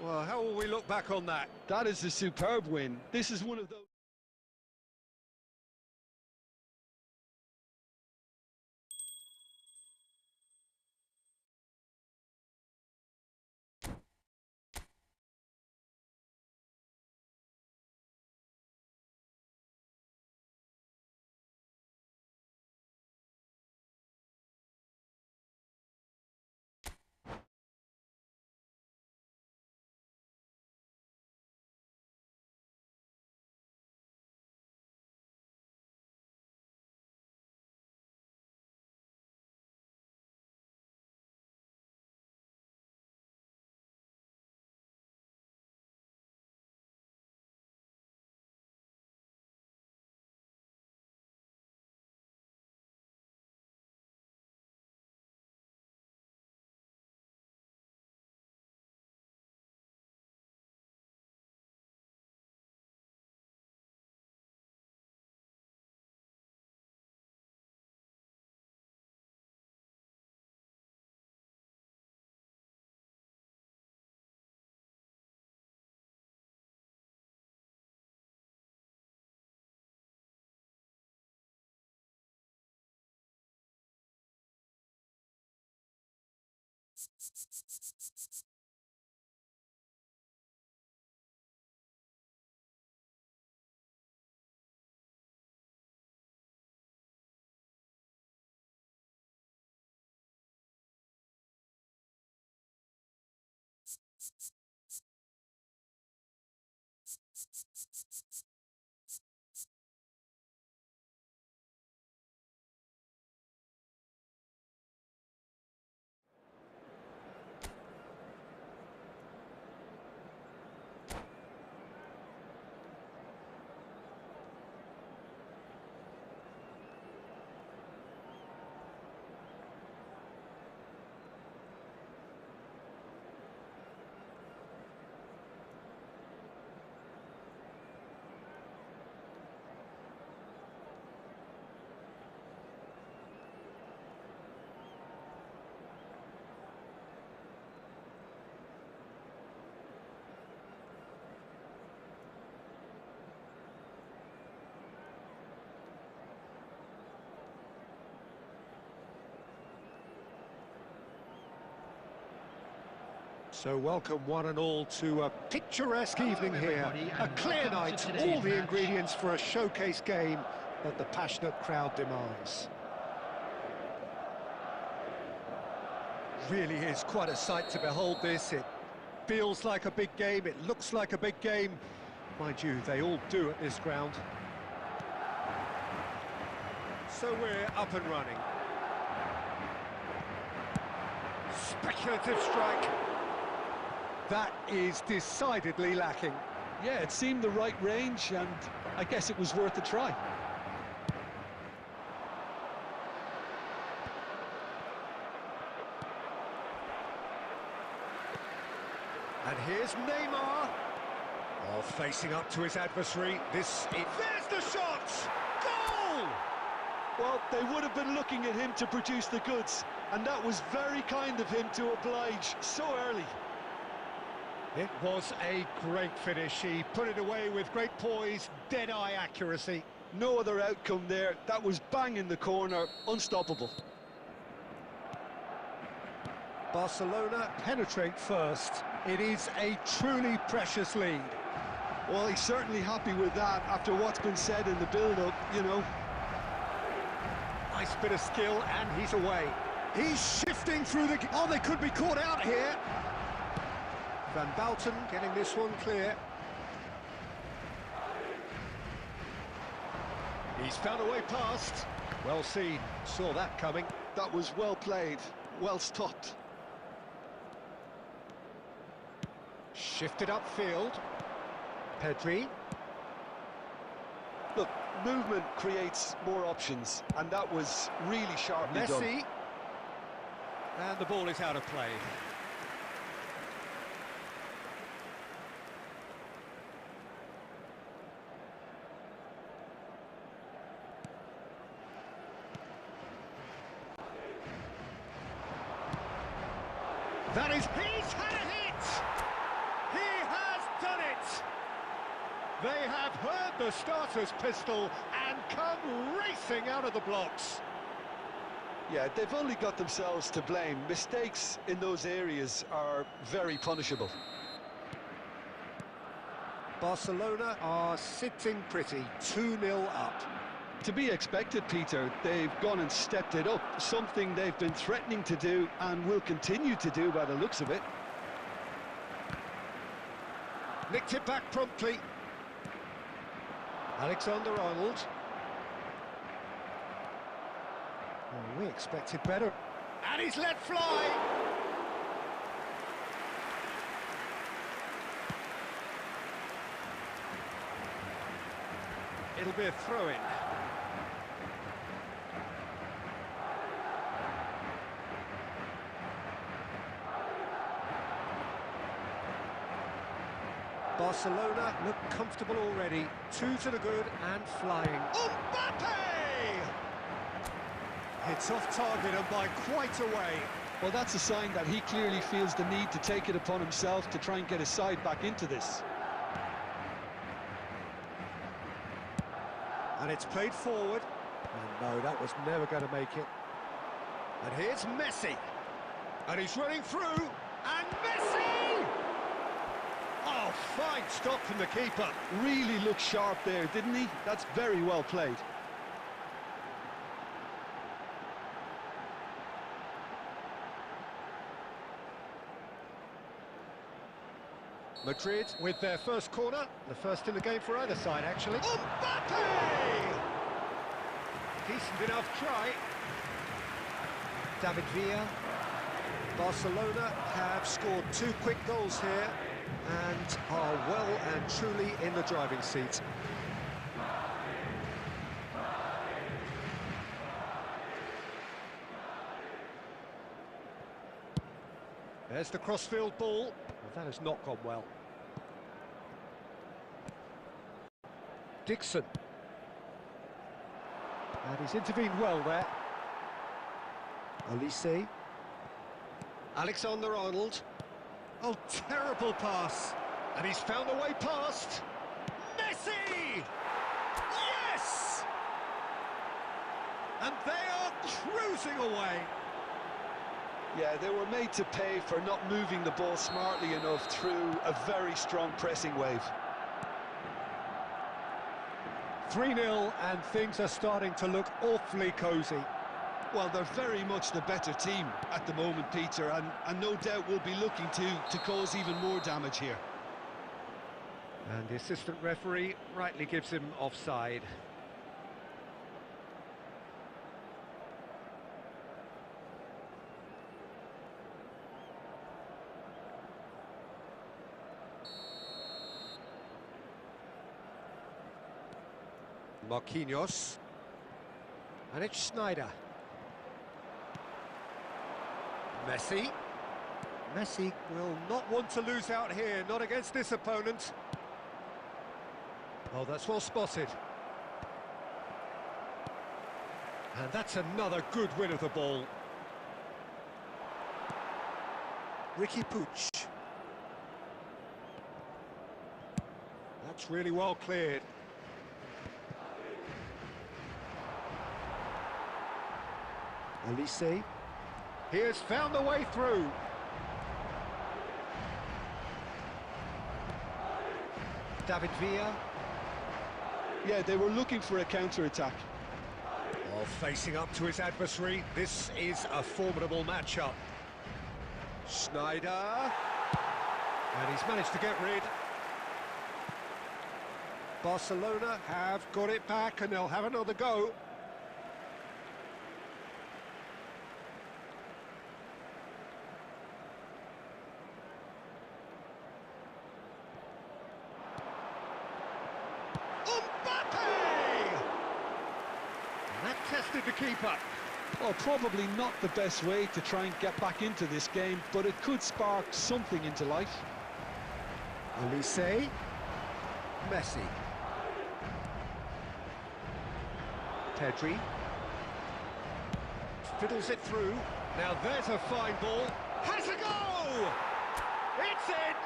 Well, how will we look back on that? That is a superb win. This is one of those... So welcome one and all to a picturesque evening here. A clear night, all the ingredients for a showcase game that the passionate crowd demands. Really is quite a sight to behold this. It feels like a big game, it looks like a big game. Mind you, they all do at this ground. So we're up and running. Speculative strike. That is decidedly lacking. Yeah, it seemed the right range, and I guess it was worth a try. And here's Neymar. Oh, facing up to his adversary. There's the shot! Goal! Well, they would have been looking at him to produce the goods, and that was very kind of him to oblige so early. It was a great finish. He put it away with great poise, dead-eye accuracy. No other outcome there. That was bang in the corner, unstoppable. Barcelona penetrate first. It is a truly precious lead. Well, he's certainly happy with that after what's been said in the build-up, you know. Nice bit of skill, and he's away. He's shifting through the... Oh, they could be caught out here. Van Bouten getting this one clear. He's found a way past. Well seen, saw that coming. That was well played, well stopped. Shifted upfield. Pedri. Look, movement creates more options, and that was really sharply done. Messi. And the ball is out of play. That is, he's had a hit! He has done it! They have heard the starter's pistol and come racing out of the blocks. Yeah, they've only got themselves to blame. Mistakes in those areas are very punishable. Barcelona are sitting pretty, 2-0 up. To be expected, Peter. They've gone and stepped it up, something they've been threatening to do and will continue to do by the looks of it. Nicked it back promptly. Alexander-Arnold. Oh, we expected better. And he's let fly! It'll be a throw-in. Barcelona look comfortable already. 2 to the good and flying. Mbappe! It's off target and by quite a way. Well, that's a sign that he clearly feels the need to take it upon himself to try and get his side back into this. And it's played forward. And no, that was never going to make it. And here's Messi. And he's running through, and Messi! Oh, fine stop from the keeper. Really looked sharp there, didn't he? That's very well played. Madrid with their first corner, the first in the game for either side, actually. Mbappe! Decent enough try. David Villa. Barcelona have scored 2 quick goals here and are well and truly in the driving seat. There's the crossfield ball. Well, that has not gone well. Dixon. And he's intervened well there. Olise. Alexander-Arnold. Oh, terrible pass. And he's found a way past. Messi! Yes! And they are cruising away. Yeah, they were made to pay for not moving the ball smartly enough through a very strong pressing wave. 3-0, and things are starting to look awfully cosy. Well, they're very much the better team at the moment, Peter, and no doubt will be looking to cause even more damage here. And the assistant referee rightly gives him offside. Marquinhos. And it's Schneider. Messi. Messi will not want to lose out here, not against this opponent. Oh, that's well spotted. And that's another good win of the ball. Ricky Puig. That's really well cleared. Olise. He has found a way through. David Villa. Yeah, they were looking for a counter-attack. Well, facing up to his adversary, this is a formidable matchup. Schneider. And he's managed to get rid. Barcelona have got it back and they'll have another go. That tested the keeper. Well, probably not the best way to try and get back into this game, but it could spark something into life. Olise. Messi. Pedri. Fiddles it through. Now there's a fine ball. Has a go! It's in!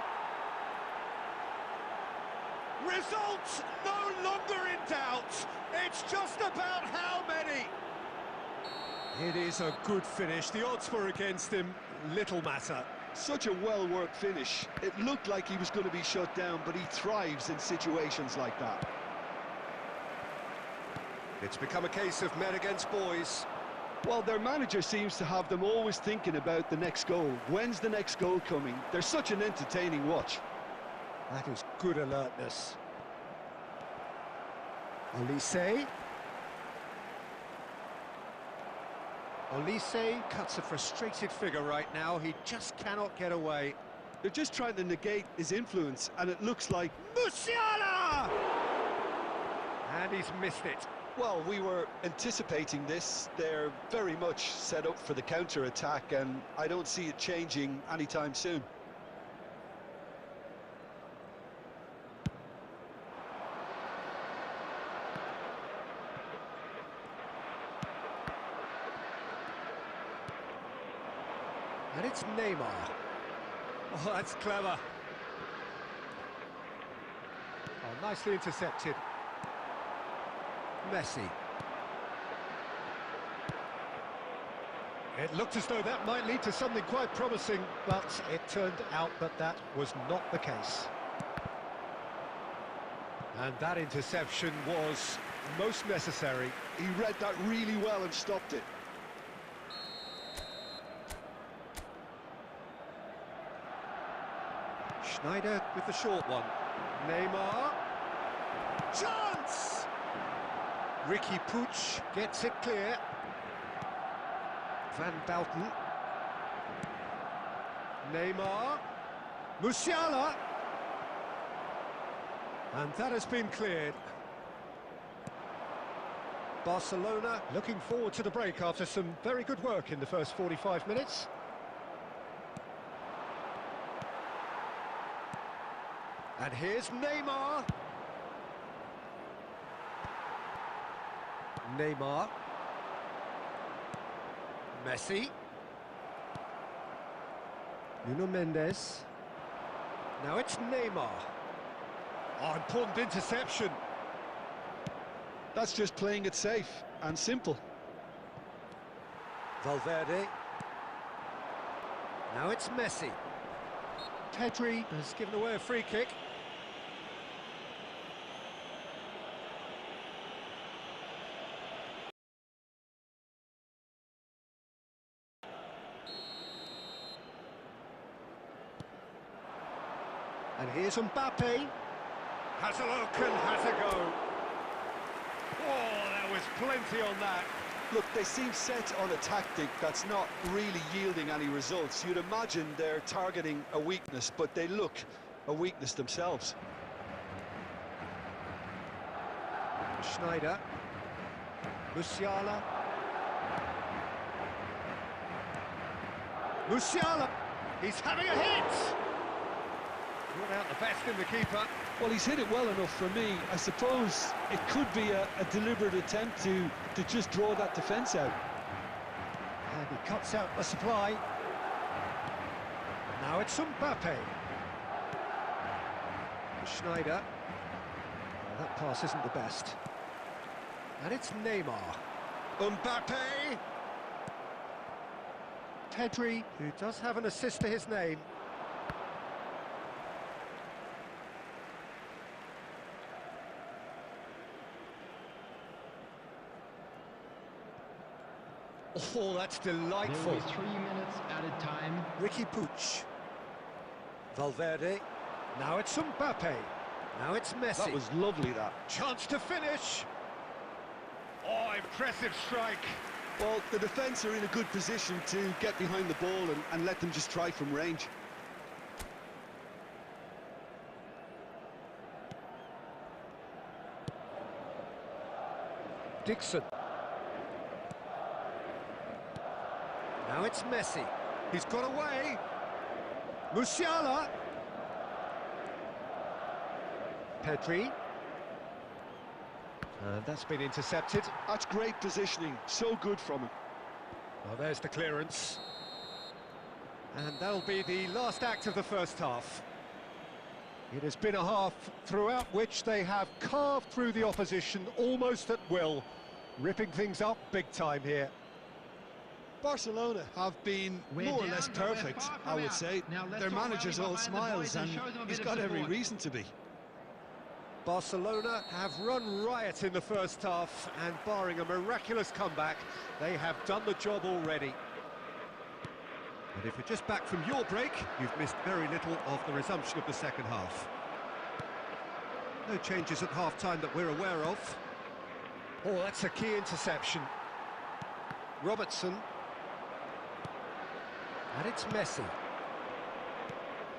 Results no longer in doubt. It's just about how many. It is a good finish. The odds were against him. Little matter. Such a well-worked finish. It looked like he was going to be shut down, but he thrives in situations like that. It's become a case of men against boys. Well, their manager seems to have them always thinking about the next goal. When's the next goal coming? They're such an entertaining watch. That is good alertness. Olise. Olise cuts a frustrated figure right now. He just cannot get away. They're just trying to negate his influence, and it looks like... Musiala! And he's missed it. Well, we were anticipating this. They're very much set up for the counter-attack, and I don't see it changing anytime soon. And it's Neymar. Oh, that's clever. Oh, nicely intercepted. Messi. It looked as though that might lead to something quite promising, but it turned out that that was not the case. And that interception was most necessary. He read that really well and stopped it. Schneider with the short one. Neymar. Chance! Ricky Puig gets it clear. Van Bouten. Neymar. Musiala. And that has been cleared. Barcelona looking forward to the break after some very good work in the first 45 minutes. And here's Neymar. Neymar. Messi. Nuno Mendes. Now it's Neymar. Oh, important interception. That's just playing it safe and simple. Valverde. Now it's Messi. Pedri has given away a free kick. And here's Mbappe. Has a look and has a go. Oh, there was plenty on that. Look, they seem set on a tactic that's not really yielding any results. You'd imagine they're targeting a weakness, but they look a weakness themselves. Schneider. Musiala. Musiala. He's having a hit. Brought out the best in the keeper. Well, he's hit it well enough for me. I suppose it could be a deliberate attempt to just draw that defence out. And he cuts out the supply. Now it's Mbappe. Schneider. Well, that pass isn't the best. And it's Neymar. Mbappe. Pedri, who does have an assist to his name. Oh, that's delightful. There will be 3 minutes added time. Ricky Puig. Valverde. Now it's Mbappe. Now it's Messi. That was lovely, that. Chance to finish. Oh, impressive strike. Well, the defence are in a good position to get behind the ball and let them just try from range. Dixon. Now it's Messi. He's got away. Musiala. Pedri. And that's been intercepted. That's great positioning. So good from him. Well, there's the clearance. And that'll be the last act of the first half. It has been a half throughout which they have carved through the opposition almost at will, ripping things up big time here. Barcelona have been more or less perfect, I would say. Their manager's all smiles and he's got every reason to be. Barcelona have run riot in the first half, and barring a miraculous comeback, they have done the job already. And if you're just back from your break, you've missed very little of the resumption of the second half. No changes at half-time that we're aware of. Oh, that's a key interception. Robertson. And it's Messi.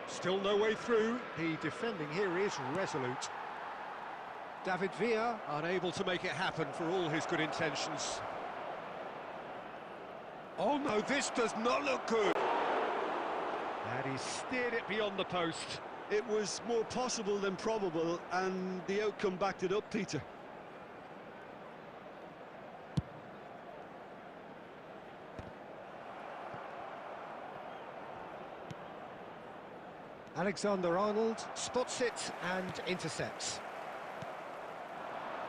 Still no way through. The defending here is resolute. David Villa unable to make it happen for all his good intentions. Oh no, this does not look good. And he steered it beyond the post. It was more possible than probable, and the outcome backed it up, Peter. Alexander-Arnold spots it and intercepts.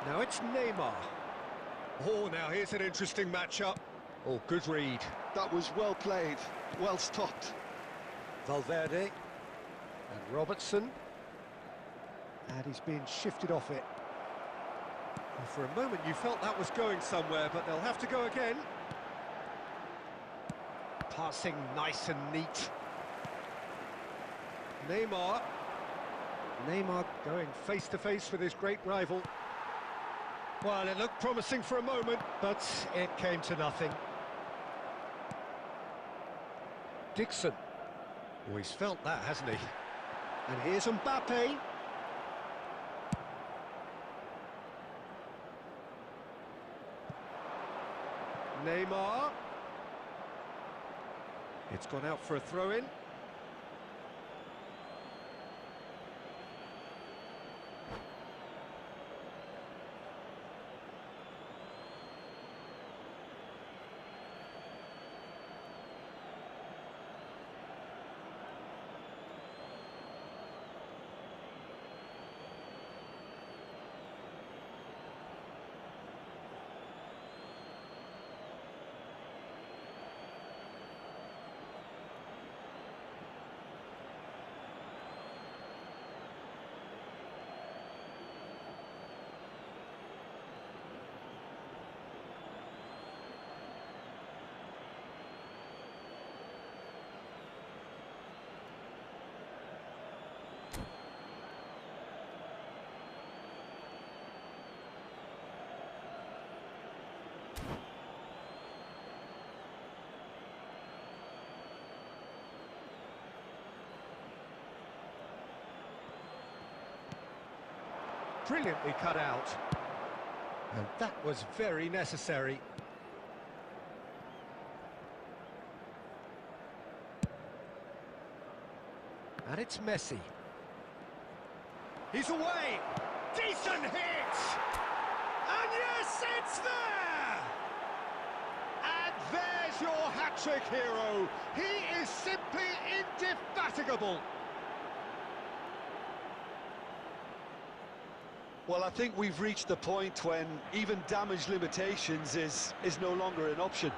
Now it's Neymar. Oh, now here's an interesting matchup. Oh, good read. That was well played, well stopped. Valverde and Robertson. And he's been shifted off it. Well, for a moment you felt that was going somewhere, but they'll have to go again. Passing nice and neat. Neymar going face-to-face with his great rival. Well, it looked promising for a moment, but it came to nothing. Dixon. Oh, he's felt that, hasn't he? And here's Mbappe. Neymar. It's gone out for a throw-in. Brilliantly cut out. And that was very necessary. And it's Messi. He's away! Decent hit! And yes, it's there! And there's your hat-trick hero. He is simply indefatigable. Well, I think we've reached the point when even damage limitations is no longer an option.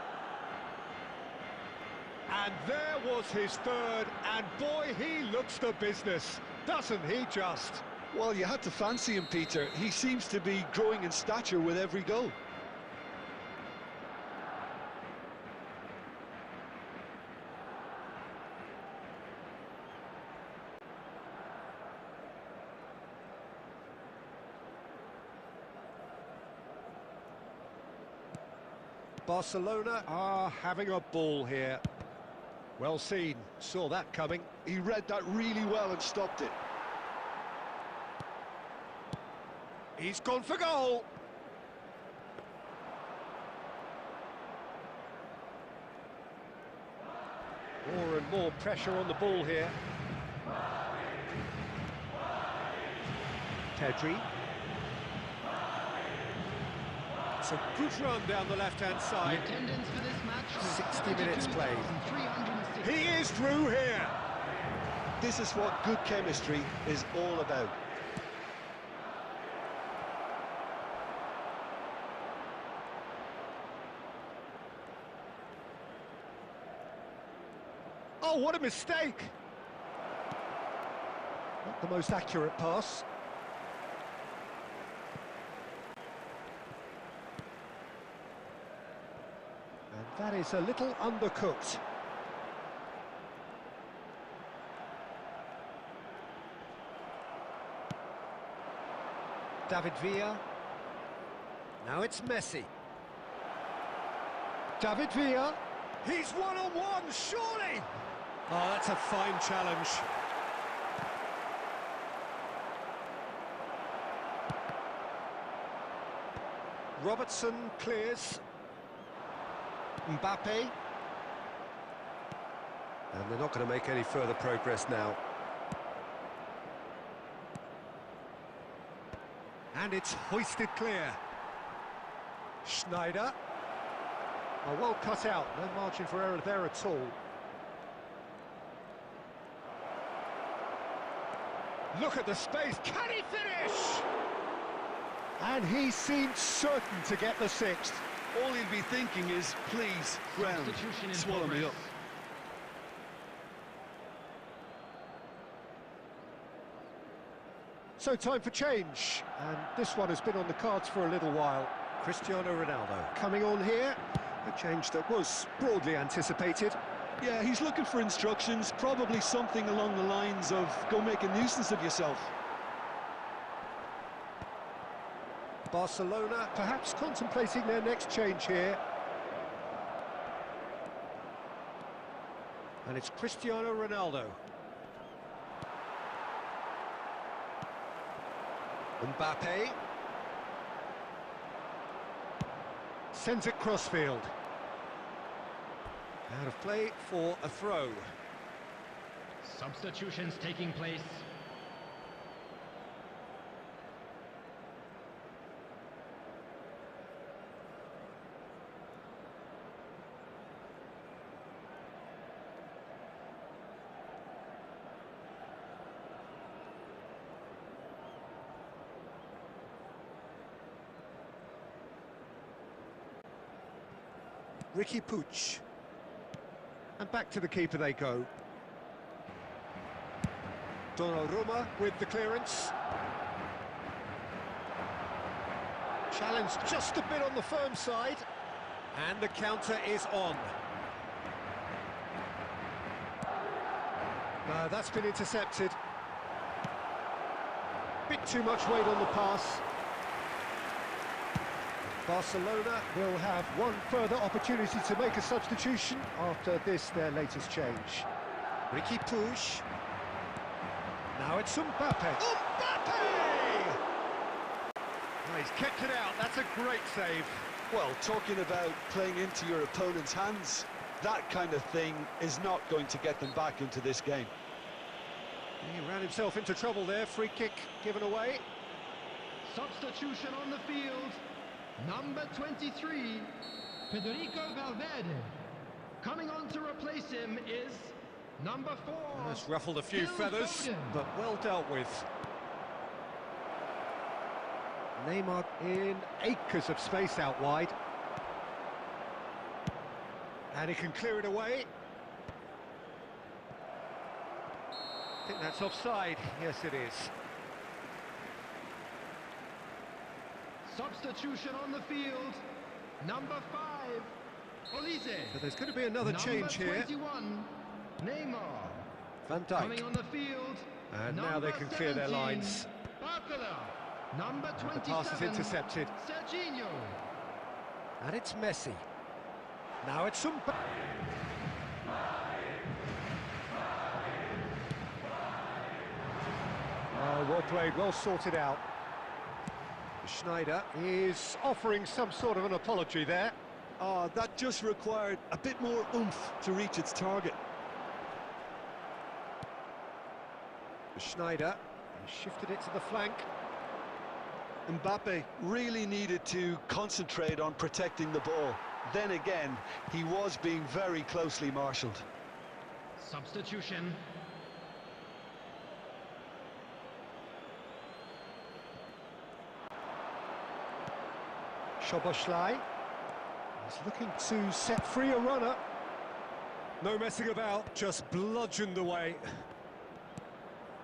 And there was his third, and boy, he looks the business, doesn't he just? Well, you had to fancy him, Peter. He seems to be growing in stature with every goal. Barcelona are having a ball here. Well seen, saw that coming. He read that really well and stopped it. He's gone for goal. More and more pressure on the ball here. Pedri. It's a good run down the left-hand side. The attendance for this match was 60 minutes played. 72,360. He is through here. This is what good chemistry is all about. Oh, what a mistake! Not the most accurate pass. And that is a little undercooked. David Villa. Now it's Messi. David Villa. He's one-on-one, surely! Oh, that's a fine challenge. Robertson clears. Mbappe. And they're not going to make any further progress now. And it's hoisted clear. Schneider. Oh, well cut out, no margin for error there at all. Look at the space, can he finish? And he seemed certain to get the sixth. All he'll be thinking is, please, ground, Substitution in swallow me progress. up. So time for change, and this one has been on the cards for a little while. Cristiano Ronaldo coming on here, a change that was broadly anticipated. Yeah, he's looking for instructions, probably something along the lines of, go make a nuisance of yourself. Barcelona perhaps contemplating their next change here. And it's Cristiano Ronaldo. Mbappe. Sends it crossfield. Out of play for a throw. Substitutions taking place. Ricky Puig. And back to the keeper they go. Donnarumma with the clearance. Challenge just a bit on the firm side. And the counter is on. No, that's been intercepted. Bit too much weight on the pass. Barcelona will have one further opportunity to make a substitution after this, their latest change. Ricky Puig. Now it's Mbappe. Mbappe! Oh, he's kept it out. That's a great save. Well, talking about playing into your opponent's hands, that kind of thing is not going to get them back into this game. He ran himself into trouble there. Free kick given away. Substitution on the field. Number 23, Federico Valverde. Coming on to replace him is number 4. That's ruffled a few Phil feathers, Foden. but well dealt with. Neymar in acres of space out wide. And he can clear it away. I think that's offside. Yes, it is. Substitution on the field. Number 5, Olise. So there's going to be another change here. Number 21, Neymar. Van Dijk. Coming on the field. And now they can clear their 17, lines. Barcola. Number 27, The pass is intercepted. Serginho. And it's Messi. Now it's Mbappe. Oh, well played, well sorted out. Schneider is offering some sort of an apology there. That just required a bit more oomph to reach its target. Schneider, he shifted it to the flank. Mbappe really needed to concentrate on protecting the ball. Then again, he was being very closely marshalled. Substitution. Szoboszlai. He's looking to set free a runner. No messing about, just bludgeoned away.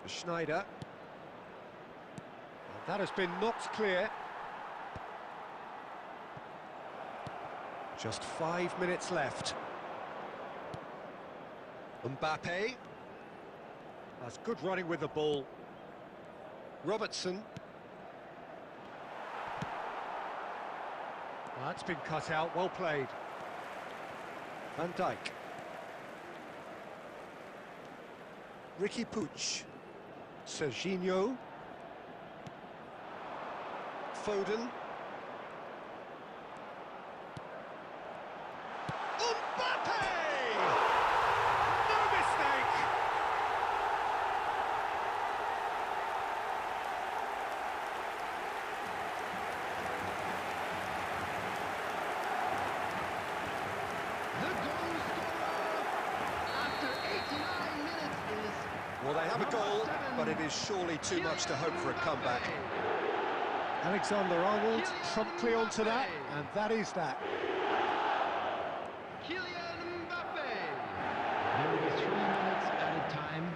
Schneider. That has been knocked clear. Just 5 minutes left. Mbappe. That's good running with the ball. Robertson. That's been cut out, well played. Van Dijk. Ricky Puig. Serginho. Foden. Mbappe! No mistake! The goal scorer after 89 minutes is Well, they have a number goal, 7, but it is surely too much to hope for a Kylian comeback. Mbappe. Alexander-Arnold promptly onto that. And that is that. Kylian Mbappe. There will be 3 minutes added time.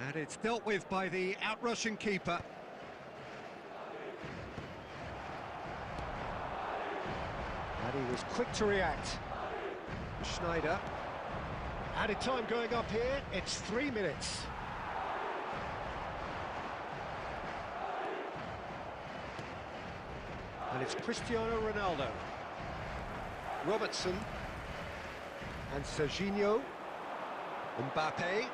And it's dealt with by the out-rushing keeper. And he was quick to react. Schneider. Added time going up here, it's 3 minutes. And it's Cristiano Ronaldo. Robertson. And Serginho. Mbappe.